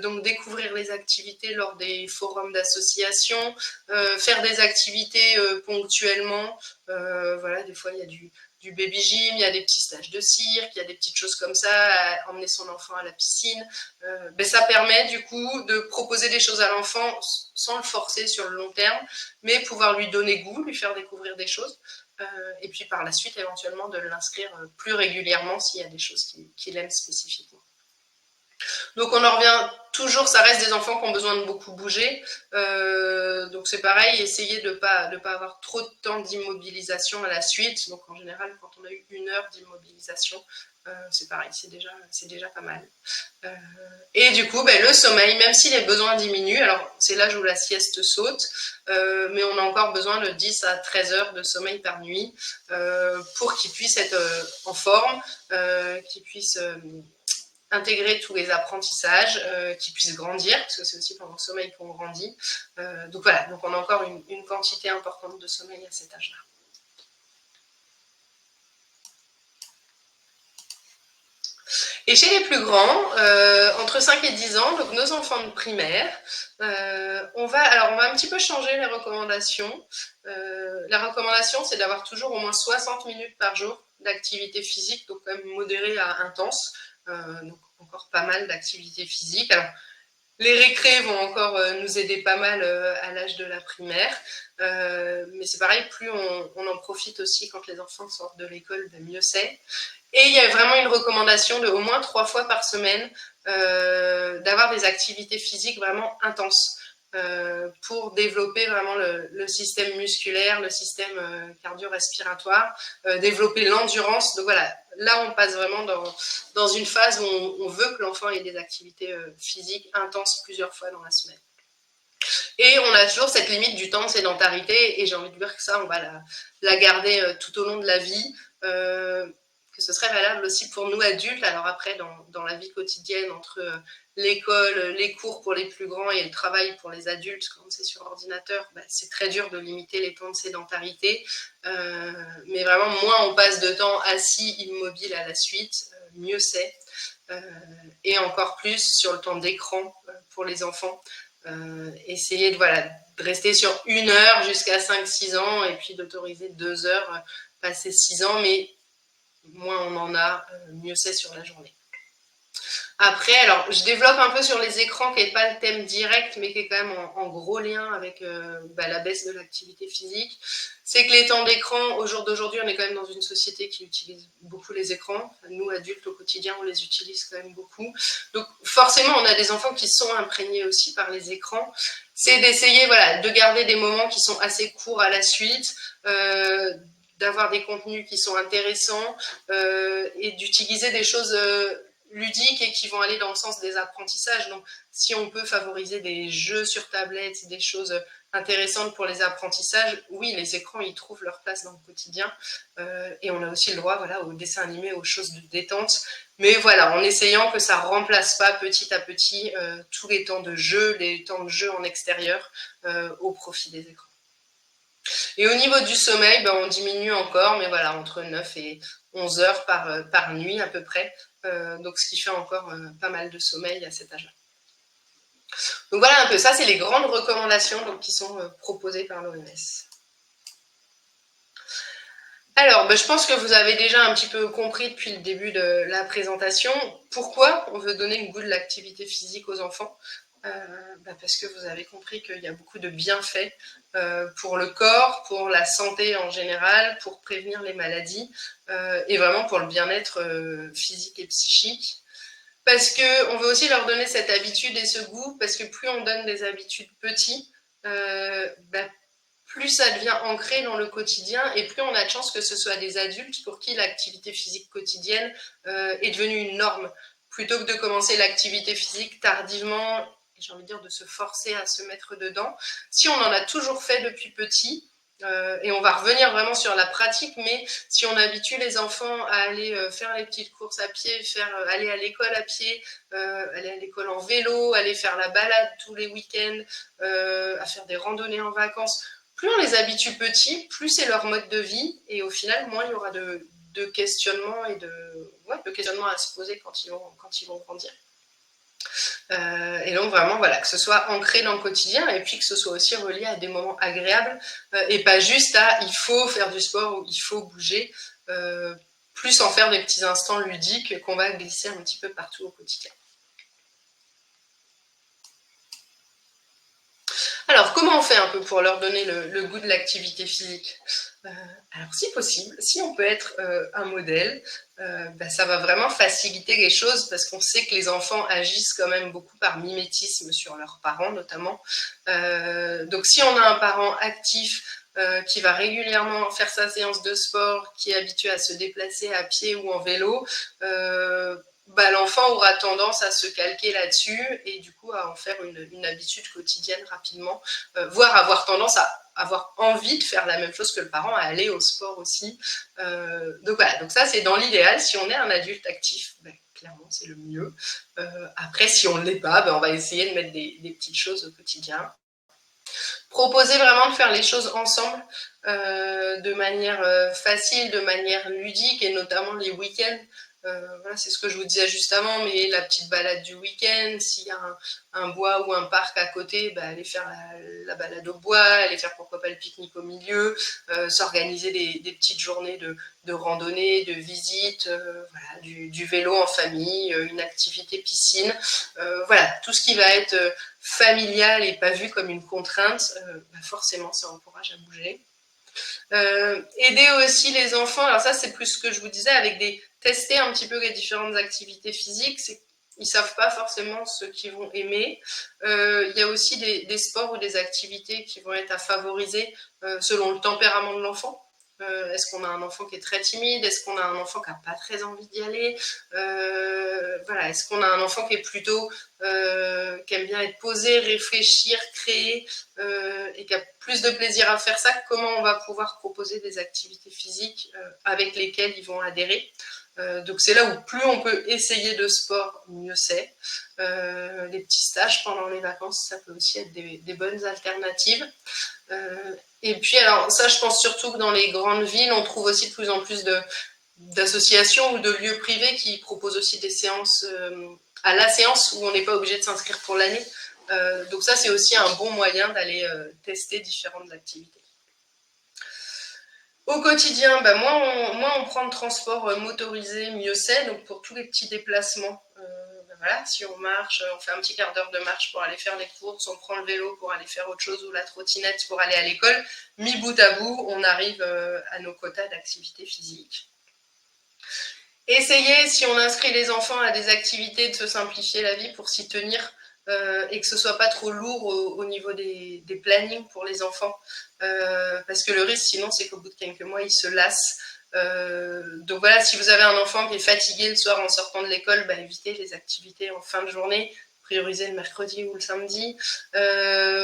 Donc découvrir les activités lors des forums d'association, faire des activités ponctuellement. Voilà, des fois il y a du du baby gym, il y a des petits stages de cirque, il y a des petites choses comme ça, à emmener son enfant à la piscine. Ça permet du coup de proposer des choses à l'enfant sans le forcer sur le long terme, mais pouvoir lui donner goût, lui faire découvrir des choses. Et puis par la suite, éventuellement, de l'inscrire plus régulièrement s'il y a des choses qu'il aime spécifiquement. Donc on en revient toujours, ça reste des enfants qui ont besoin de beaucoup bouger. Donc c'est pareil, essayer de pas avoir trop de temps d'immobilisation à la suite. Donc en général, quand on a eu 1 heure d'immobilisation, c'est pareil, c'est déjà pas mal. Et du coup, le sommeil, même si les besoins diminuent, alors c'est l'âge où la sieste saute, mais on a encore besoin de 10 à 13 heures de sommeil par nuit pour qu'ils puissent être en forme, qu'ils puissent intégrer tous les apprentissages, qu'ils puissent grandir, parce que c'est aussi pendant le sommeil qu'on grandit. Donc voilà, donc on a encore une quantité importante de sommeil à cet âge-là. Et chez les plus grands, entre 5 et 10 ans, donc nos enfants de primaire, on va un petit peu changer les recommandations. La recommandation, c'est d'avoir toujours au moins 60 minutes par jour d'activité physique, donc quand même modérée à intense. Donc encore pas mal d'activité physique. Alors, les récrés vont encore nous aider pas mal à l'âge de la primaire, mais c'est pareil, plus on en profite aussi quand les enfants sortent de l'école, mieux c'est. Et il y a vraiment une recommandation de au moins 3 fois par semaine d'avoir des activités physiques vraiment intenses pour développer vraiment le système musculaire, le système cardio-respiratoire, développer l'endurance. Donc voilà, là on passe vraiment dans une phase où on veut que l'enfant ait des activités physiques intenses plusieurs fois dans la semaine. Et on a toujours cette limite du temps de sédentarité, et j'ai envie de dire que ça, on va la garder tout au long de la vie. Que ce serait valable aussi pour nous adultes. Alors après, dans la vie quotidienne, entre l'école, les cours pour les plus grands et le travail pour les adultes, quand c'est sur ordinateur, c'est très dur de limiter les temps de sédentarité. Mais vraiment, moins on passe de temps assis, immobile à la suite, mieux c'est. Et encore plus sur le temps d'écran pour les enfants. Essayer de rester sur 1 heure jusqu'à 5-6 ans, et puis d'autoriser 2 heures passé 6 ans, mais moins on en a, mieux c'est sur la journée. Après, alors je développe un peu sur les écrans, qui n'est pas le thème direct, mais qui est quand même en gros lien avec la baisse de l'activité physique. C'est que les temps d'écran, au jour d'aujourd'hui, on est quand même dans une société qui utilise beaucoup les écrans. Enfin, nous, adultes, au quotidien, on les utilise quand même beaucoup. Donc forcément, on a des enfants qui sont imprégnés aussi par les écrans. C'est d'essayer de garder des moments qui sont assez courts à la suite, d'avoir des contenus qui sont intéressants et d'utiliser des choses ludiques et qui vont aller dans le sens des apprentissages. Donc, si on peut favoriser des jeux sur tablette, des choses intéressantes pour les apprentissages, oui, les écrans, ils trouvent leur place dans le quotidien. Et on a aussi le droit aux dessins animés, aux choses de détente. Mais en essayant que ça ne remplace pas petit à petit tous les temps de jeu en extérieur au profit des écrans. Et au niveau du sommeil, on diminue encore, mais entre 9 et 11 heures par nuit à peu près. Donc ce qui fait encore pas mal de sommeil à cet âge-là. Donc voilà un peu, ça c'est les grandes recommandations qui sont proposées par l'OMS. Alors, je pense que vous avez déjà un petit peu compris depuis le début de la présentation pourquoi on veut donner le goût de l'activité physique aux enfants. Parce que vous avez compris qu'il y a beaucoup de bienfaits pour le corps, pour la santé en général, pour prévenir les maladies et vraiment pour le bien-être physique et psychique. Parce qu'on veut aussi leur donner cette habitude et ce goût, parce que plus on donne des habitudes petits, plus ça devient ancré dans le quotidien et plus on a de chance que ce soit des adultes pour qui l'activité physique quotidienne est devenue une norme. Plutôt que de commencer l'activité physique tardivement, j'ai envie de dire de se forcer à se mettre dedans. Si on en a toujours fait depuis petit, et on va revenir vraiment sur la pratique, mais si on habitue les enfants à aller faire les petites courses à pied, aller à l'école à pied, aller à l'école en vélo, aller faire la balade tous les week-ends, à faire des randonnées en vacances, plus on les habitue petits, plus c'est leur mode de vie, et au final, moins il y aura de questionnements et de questionnements à se poser quand ils vont grandir. Et donc vraiment que ce soit ancré dans le quotidien et puis que ce soit aussi relié à des moments agréables et pas juste à il faut faire du sport ou il faut bouger. plus en faire des petits instants ludiques qu'on va glisser un petit peu partout au quotidien. Alors, comment on fait un peu pour leur donner le goût de l'activité physique? Alors, si possible, si on peut être un modèle, ça va vraiment faciliter les choses parce qu'on sait que les enfants agissent quand même beaucoup par mimétisme sur leurs parents notamment. Donc, si on a un parent actif qui va régulièrement faire sa séance de sport, qui est habitué à se déplacer à pied ou en vélo, l'enfant aura tendance à se calquer là-dessus et du coup à en faire une habitude quotidienne rapidement, voire avoir tendance à avoir envie de faire la même chose que le parent, à aller au sport aussi. Donc voilà, donc ça c'est dans l'idéal, si on est un adulte actif, clairement c'est le mieux. Après si on ne l'est pas, on va essayer de mettre des petites choses au quotidien. Proposer vraiment de faire les choses ensemble de manière facile, de manière ludique et notamment les week-ends. Voilà, c'est ce que je vous disais juste avant, mais la petite balade du week-end, s'il y a un bois ou un parc à côté, aller faire la balade au bois, aller faire pourquoi pas le pique-nique au milieu, s'organiser des petites journées de randonnée, de visite, voilà, du vélo en famille, une activité piscine, voilà, tout ce qui va être familial et pas vu comme une contrainte, forcément ça encourage à bouger. Aider aussi les enfants, alors ça c'est plus ce que je vous disais, avec tester un petit peu les différentes activités physiques, ils savent pas forcément ce qu'ils vont aimer. Il y a aussi des sports ou des activités qui vont être à favoriser selon le tempérament de l'enfant. Est-ce qu'on a un enfant qui est très timide? Est-ce qu'on a un enfant qui n'a pas très envie d'y aller? Voilà, est-ce qu'on a un enfant qui est plutôt qui aime bien être posé, réfléchir, créer et qui a plus de plaisir à faire ça? Comment on va pouvoir proposer des activités physiques avec lesquelles ils vont adhérer? Donc c'est là où plus on peut essayer de sport, mieux c'est. Les petits stages pendant les vacances, ça peut aussi être des bonnes alternatives. Et puis alors ça, je pense surtout que dans les grandes villes, on trouve aussi de plus en plus d'associations ou de lieux privés qui proposent aussi des séances à la séance où on n'est pas obligé de s'inscrire pour l'année. Donc ça, c'est aussi un bon moyen d'aller tester différentes activités. Au quotidien, moins on prend de transport motorisé, mieux c'est. Donc pour tous les petits déplacements, voilà, si on marche, on fait un petit quart d'heure de marche pour aller faire les courses, on prend le vélo pour aller faire autre chose ou la trottinette pour aller à l'école, mis bout à bout, on arrive à nos quotas d'activité physique. Essayez, si on inscrit les enfants à des activités, de se simplifier la vie pour s'y tenir et que ce soit pas trop lourd au niveau des plannings pour les enfants. Parce que le risque, sinon, c'est qu'au bout de quelques mois, ils se lassent. Donc voilà, si vous avez un enfant qui est fatigué le soir en sortant de l'école, évitez les activités en fin de journée. Priorisez le mercredi ou le samedi.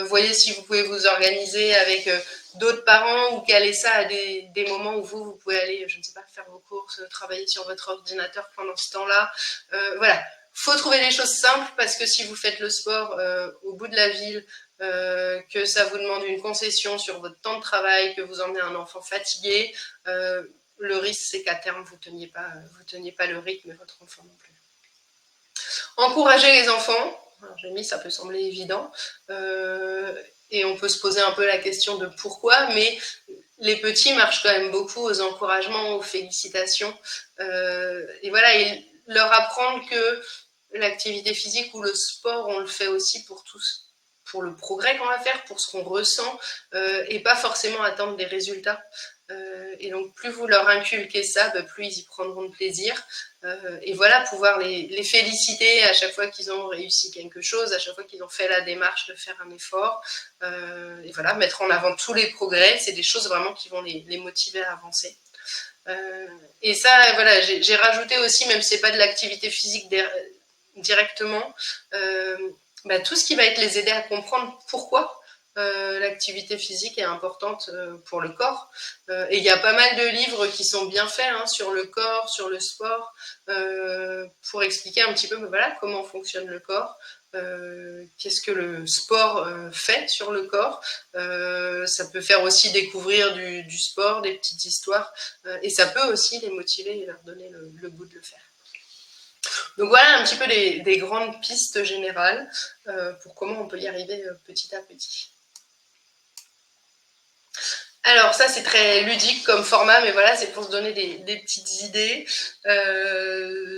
Voyez si vous pouvez vous organiser avec d'autres parents ou caler ça à des moments où vous pouvez aller, je ne sais pas, faire vos courses, travailler sur votre ordinateur pendant ce temps-là. Voilà, faut trouver des choses simples parce que si vous faites le sport au bout de la ville, que ça vous demande une concession sur votre temps de travail, que vous emmenez un enfant fatigué, le risque c'est qu'à terme vous teniez pas le rythme et votre enfant non plus. Encourager les enfants, alors j'ai mis, ça peut sembler évident, et on peut se poser un peu la question de pourquoi, mais les petits marchent quand même beaucoup aux encouragements, aux félicitations, et voilà, et leur apprendre que l'activité physique ou le sport, on le fait aussi pour le progrès qu'on va faire, pour ce qu'on ressent, et pas forcément attendre des résultats. Et donc plus vous leur inculquez ça, plus ils y prendront de plaisir. Et voilà, pouvoir les féliciter à chaque fois qu'ils ont réussi quelque chose, à chaque fois qu'ils ont fait la démarche de faire un effort. Et voilà, mettre en avant tous les progrès, c'est des choses vraiment qui vont les motiver à avancer. Et ça, voilà, j'ai rajouté aussi, même si c'est pas de l'activité physique directement, tout ce qui va être les aider à comprendre pourquoi l'activité physique est importante pour le corps. Et il y a pas mal de livres qui sont bien faits sur le corps, sur le sport, pour expliquer un petit peu voilà, comment fonctionne le corps, qu'est-ce que le sport fait sur le corps. Ça peut faire aussi découvrir du sport, des petites histoires, et ça peut aussi les motiver et leur donner le goût de le faire. Donc voilà un petit peu des grandes pistes générales pour comment on peut y arriver petit à petit. Alors ça, c'est très ludique comme format, mais voilà, c'est pour se donner des petites idées.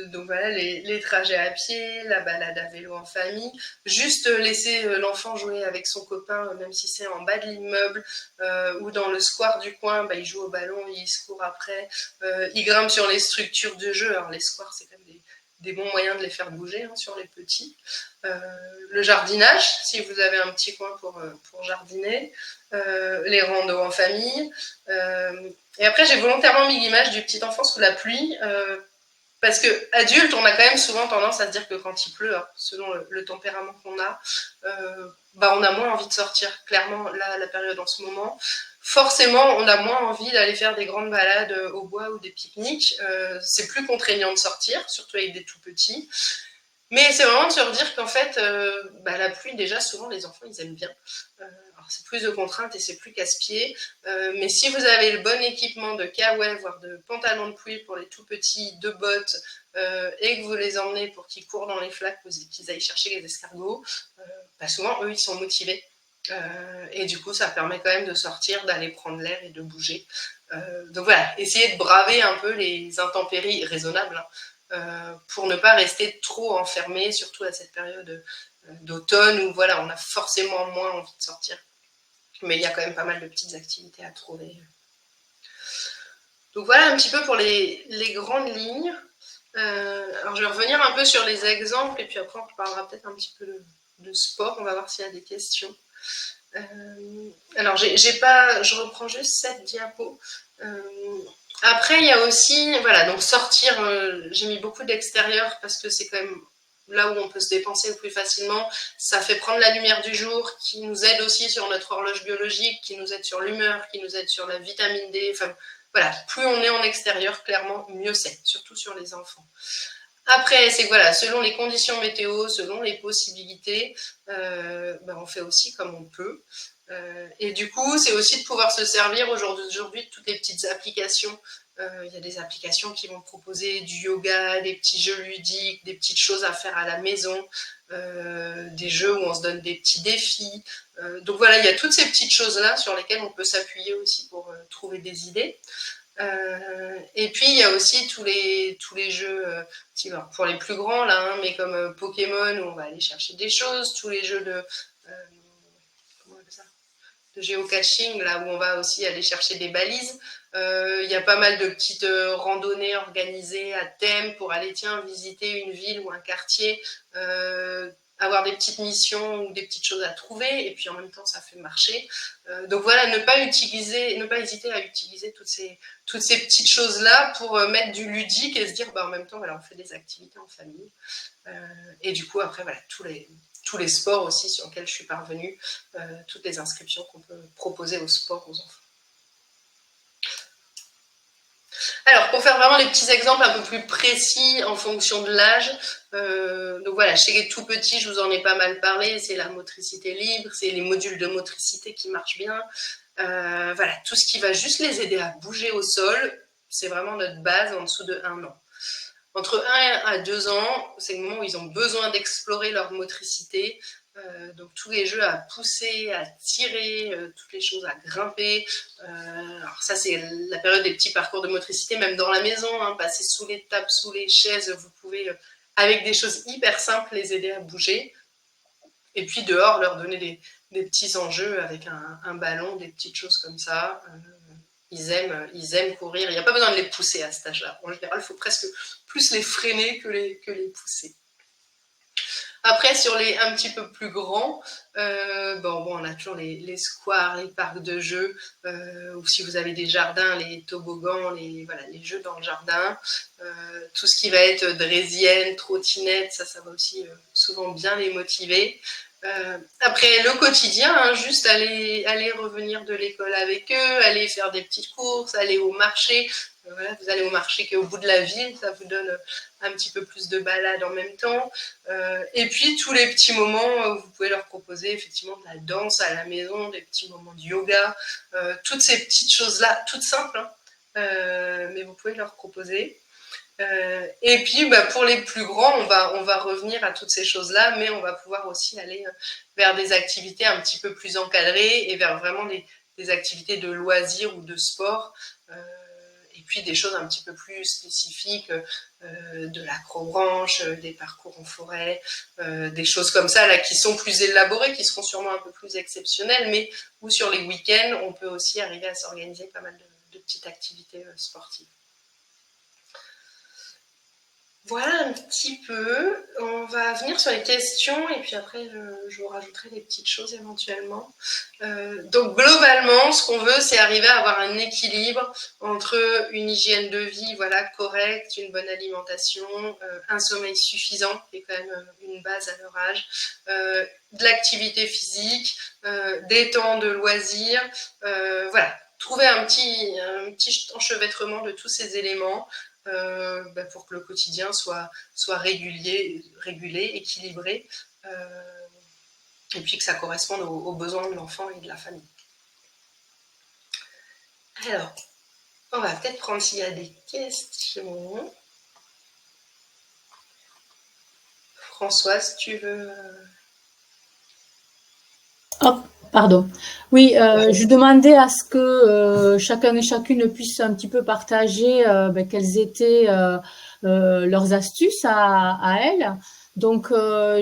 Donc voilà, les trajets à pied, la balade à vélo en famille, juste laisser l'enfant jouer avec son copain, même si c'est en bas de l'immeuble ou dans le square du coin, il joue au ballon, il se court après, il grimpe sur les structures de jeu. Alors les squares, c'est quand même des bons moyens de les faire bouger sur les petits. Le jardinage, si vous avez un petit coin pour jardiner. Les randos en famille. Et après, j'ai volontairement mis l'image du petit enfant sous la pluie, parce que adulte, on a quand même souvent tendance à se dire que quand il pleut, selon le tempérament qu'on a, on a moins envie de sortir. Clairement, là, la période en ce moment, forcément, on a moins envie d'aller faire des grandes balades au bois ou des pique-niques. C'est plus contraignant de sortir, surtout avec des tout petits. Mais c'est vraiment de se redire qu'en fait, la pluie, déjà, souvent, les enfants, ils aiment bien. Alors, c'est plus de contraintes et c'est plus casse-pied. Mais si vous avez le bon équipement de kawaii, voire de pantalons de pluie pour les tout petits, de bottes, et que vous les emmenez pour qu'ils courent dans les flaques, qu'ils aillent chercher les escargots, souvent, eux, ils sont motivés. Et du coup, ça permet quand même de sortir, d'aller prendre l'air et de bouger. Donc voilà, essayez de braver un peu les intempéries raisonnables, pour ne pas rester trop enfermé, surtout à cette période d'automne où voilà, on a forcément moins envie de sortir. Mais il y a quand même pas mal de petites activités à trouver. Donc voilà un petit peu pour les grandes lignes. Alors je vais revenir un peu sur les exemples et puis après on reparlera peut-être un petit peu de sport. On va voir s'il y a des questions. Alors je reprends juste cette diapo. Après, il y a aussi, voilà, donc sortir, j'ai mis beaucoup d'extérieur parce que c'est quand même là où on peut se dépenser le plus facilement. Ça fait prendre la lumière du jour, qui nous aide aussi sur notre horloge biologique, qui nous aide sur l'humeur, qui nous aide sur la vitamine D. Enfin, voilà, plus on est en extérieur, clairement, mieux c'est, surtout sur les enfants. Après, c'est que voilà, selon les conditions météo, selon les possibilités, on fait aussi comme on peut. Et du coup, c'est aussi de pouvoir se servir aujourd'hui de toutes les petites applications. Il y a des applications qui vont proposer du yoga, des petits jeux ludiques, des petites choses à faire à la maison, des jeux où on se donne des petits défis. Donc voilà, il y a toutes ces petites choses-là sur lesquelles on peut s'appuyer aussi pour trouver des idées. Et puis il y a aussi tous les jeux pour les plus grands là, mais comme Pokémon où on va aller chercher des choses, tous les jeux de géocaching là où on va aussi aller chercher des balises. Il y a pas mal de petites randonnées organisées à thème pour aller visiter une ville ou un quartier, avoir des petites missions ou des petites choses à trouver, et puis en même temps ça fait marcher. Donc voilà, ne pas hésiter à utiliser toutes ces petites choses là pour mettre du ludique et se dire en même temps voilà, on fait des activités en famille. Et du coup après voilà, tous les sports aussi sur lesquels je suis parvenue, toutes les inscriptions qu'on peut proposer au sport aux enfants. Alors, pour faire vraiment les petits exemples un peu plus précis en fonction de l'âge, donc voilà, chez les tout petits, je vous en ai pas mal parlé, c'est la motricité libre, c'est les modules de motricité qui marchent bien. Voilà, tout ce qui va juste les aider à bouger au sol, c'est vraiment notre base en dessous de 1 an. Entre 1 à 2 ans, c'est le moment où ils ont besoin d'explorer leur motricité. Donc tous les jeux à pousser, à tirer, toutes les choses à grimper. Alors ça c'est la période des petits parcours de motricité, même dans la maison, passer sous les tables, sous les chaises, vous pouvez avec des choses hyper simples les aider à bouger. Et puis dehors leur donner des petits enjeux avec un ballon, des petites choses comme ça. Ils aiment courir. Il n'y a pas besoin de les pousser à cet âge-là. En général, il faut presque plus les freiner que les pousser. Après, sur les un petit peu plus grands, on a toujours les squares, les parcs de jeux, ou si vous avez des jardins, les toboggans, les jeux dans le jardin. Tout ce qui va être draisienne, trottinette, ça va aussi souvent bien les motiver. Après, le quotidien, juste aller revenir de l'école avec eux, aller faire des petites courses, aller au marché. Voilà, vous allez au marché qui est au bout de la ville, ça vous donne un petit peu plus de balade en même temps. Et puis, tous les petits moments, vous pouvez leur proposer effectivement de la danse à la maison, des petits moments de yoga, toutes ces petites choses-là, toutes simples, mais vous pouvez leur proposer. Et puis pour les plus grands, on va revenir à toutes ces choses-là, mais on va pouvoir aussi aller vers des activités un petit peu plus encadrées et vers vraiment des activités de loisirs ou de sport. Et puis des choses un petit peu plus spécifiques, de l'acrobranche, des parcours en forêt, des choses comme ça là qui sont plus élaborées, qui seront sûrement un peu plus exceptionnelles, mais où sur les week-ends, on peut aussi arriver à s'organiser pas mal de petites activités sportives. Voilà un petit peu. On va venir sur les questions et puis après je vous rajouterai des petites choses éventuellement. Donc globalement, ce qu'on veut, c'est arriver à avoir un équilibre entre une hygiène de vie correcte, une bonne alimentation, un sommeil suffisant, qui est quand même une base à leur âge, de l'activité physique, des temps de loisirs, trouver un petit enchevêtrement de tous ces éléments. Pour que le quotidien soit régulé, équilibré, et puis que ça corresponde aux besoins de l'enfant et de la famille. Alors, on va peut-être prendre s'il y a des questions. Françoise, tu veux... Hop, pardon. Oui, je demandais à ce que chacun et chacune puisse un petit peu partager quelles étaient leurs astuces à elles. Donc,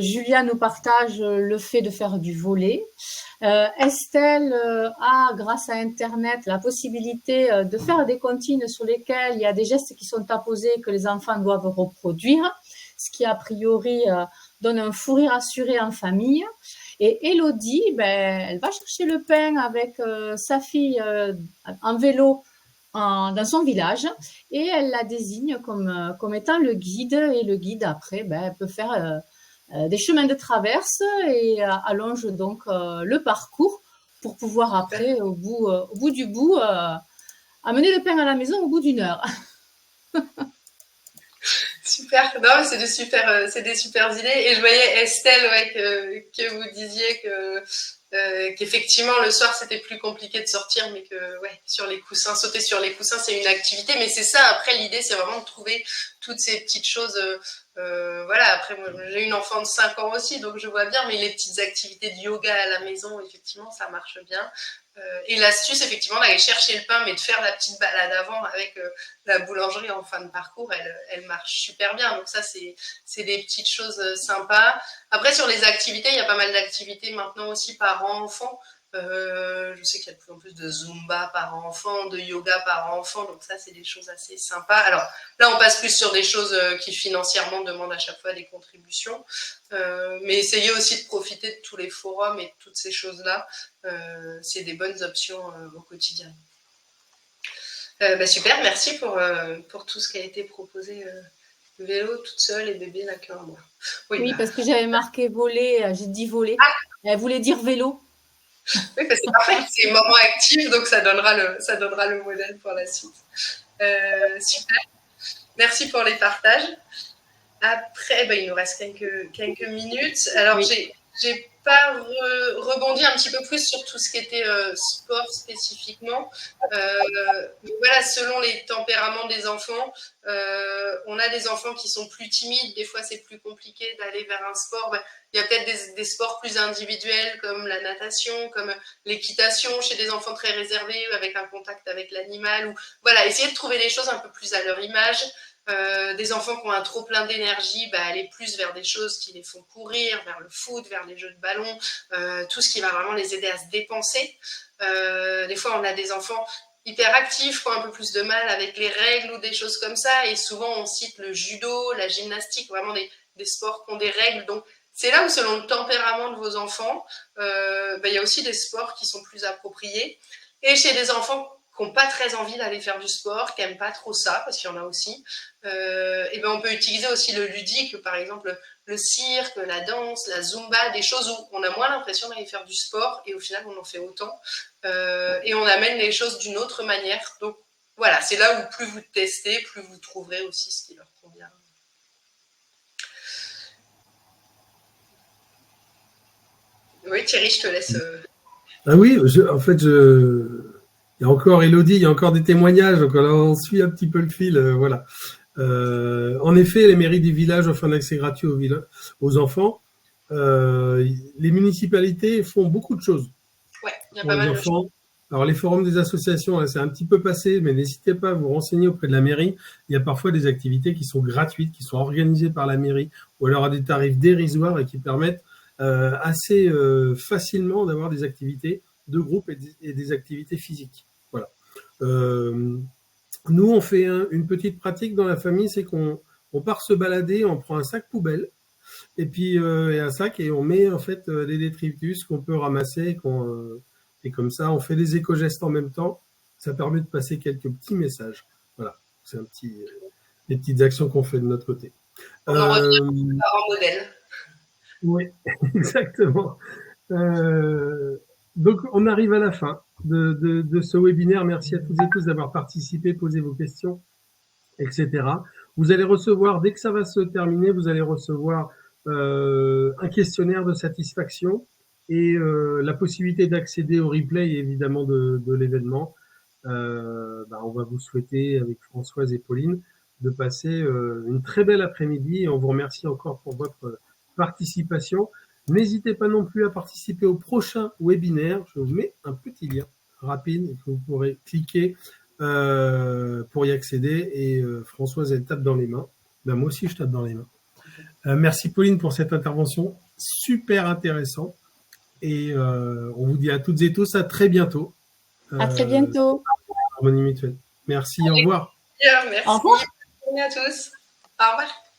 Julia nous partage le fait de faire du volley. Estelle a, grâce à Internet, la possibilité de faire des comptines sur lesquelles il y a des gestes qui sont apposés que les enfants doivent reproduire, ce qui, a priori, donne un fou rire assuré en famille. Et Elodie, elle va chercher le pain avec sa fille en vélo dans son village et elle la désigne comme étant le guide. Et le guide, après, elle peut faire des chemins de traverse et allonge donc le parcours pour pouvoir après, au bout du bout, amener le pain à la maison au bout d'1 heure. Super, non, c'est des super idées. Et je voyais Estelle, que vous disiez qu'effectivement le soir c'était plus compliqué de sortir, mais que sur les coussins, sauter sur les coussins, c'est une activité. Mais c'est ça. Après, l'idée c'est vraiment de trouver toutes ces petites choses. Après, moi, j'ai une enfant de 5 ans aussi, donc je vois bien. Mais les petites activités de yoga à la maison, effectivement, ça marche bien. Et l'astuce, effectivement, d'aller chercher le pain, mais de faire la petite balade avant avec la boulangerie en fin de parcours, elle marche super bien. Donc ça, c'est des petites choses sympas. Après, sur les activités, il y a pas mal d'activités maintenant aussi parents-enfants. Je sais qu'il y a de plus en plus de Zumba par enfant, de yoga par enfant, donc ça, c'est des choses assez sympas. Alors là, on passe plus sur des choses qui financièrement demandent à chaque fois des contributions, mais essayez aussi de profiter de tous les forums et de toutes ces choses-là. C'est des bonnes options au quotidien. Super, merci pour tout ce qui a été proposé. Vélo toute seule et bébé la queue en moi. Oui, parce que j'avais marqué voler, j'ai dit voler. Elle voulait dire vélo. Oui, c'est parfait, c'est une maman active, donc ça donnera le modèle pour la suite. Super, merci pour les partages. Après, il nous reste quelques minutes. Alors, oui. J'ai pas rebondi un petit peu plus sur tout ce qui était sport spécifiquement. Selon les tempéraments des enfants, on a des enfants qui sont plus timides. Des fois, c'est plus compliqué d'aller vers un sport. Il y a peut-être des sports plus individuels comme la natation, comme l'équitation chez des enfants très réservés avec un contact avec l'animal. Ou essayer de trouver des choses un peu plus à leur image. Des enfants qui ont un trop plein d'énergie, aller plus vers des choses qui les font courir, vers le foot, vers les jeux de ballon, tout ce qui va vraiment les aider à se dépenser. Des fois, on a des enfants hyper actifs qui ont un peu plus de mal avec les règles ou des choses comme ça, et souvent on cite le judo, la gymnastique, vraiment des sports qui ont des règles. Donc c'est là où, selon le tempérament de vos enfants, y a aussi des sports qui sont plus appropriés. Et chez des enfants qui n'ont pas très envie d'aller faire du sport, qui n'aiment pas trop ça, parce qu'il y en a aussi, on peut utiliser aussi le ludique, par exemple le cirque, la danse, la zumba, des choses où on a moins l'impression d'aller faire du sport et au final on en fait autant, et on amène les choses d'une autre manière. Donc voilà, c'est là où plus vous testez, plus vous trouverez aussi ce qui leur convient. Oui, Thierry, je te laisse. Ah oui, il y a encore Elodie, il y a encore des témoignages, donc là, on suit un petit peu le fil, voilà. En effet, les mairies des villages offrent un accès gratuit aux enfants. Les municipalités font beaucoup de choses ouais, il y a pour pas les mal enfants. Alors, les forums des associations, là, c'est un petit peu passé, mais n'hésitez pas à vous renseigner auprès de la mairie. Il y a parfois des activités qui sont gratuites, qui sont organisées par la mairie, ou alors à des tarifs dérisoires et qui permettent assez facilement d'avoir des activités de groupe et des activités physiques. Voilà. Nous, on fait une petite pratique dans la famille, c'est qu'on part se balader, on prend un sac poubelle, et puis et un sac, et on met en fait les détritus qu'on peut ramasser, et comme ça, on fait des éco-gestes en même temps. Ça permet de passer quelques petits messages. Voilà, c'est des petites actions qu'on fait de notre côté. On en revient en modèle. Oui, exactement. Donc, on arrive à la fin de ce webinaire. Merci à toutes et tous d'avoir participé, posé vos questions, etc. Vous allez recevoir, dès que ça va se terminer, vous allez recevoir un questionnaire de satisfaction et la possibilité d'accéder au replay, évidemment, de l'événement. On va vous souhaiter, avec Françoise et Pauline, de passer une très belle après-midi et on vous remercie encore pour votre participation. N'hésitez pas non plus à participer au prochain webinaire. Je vous mets un petit lien rapide que vous pourrez cliquer pour y accéder. Et Françoise, elle tape dans les mains. Moi aussi, je tape dans les mains. Merci Pauline pour cette intervention super intéressante. Et on vous dit à toutes et tous à très bientôt. À très bientôt. Harmonie Mutuelle. Merci, au revoir. Bien, merci. Au revoir. Bonne journée à tous. Au revoir.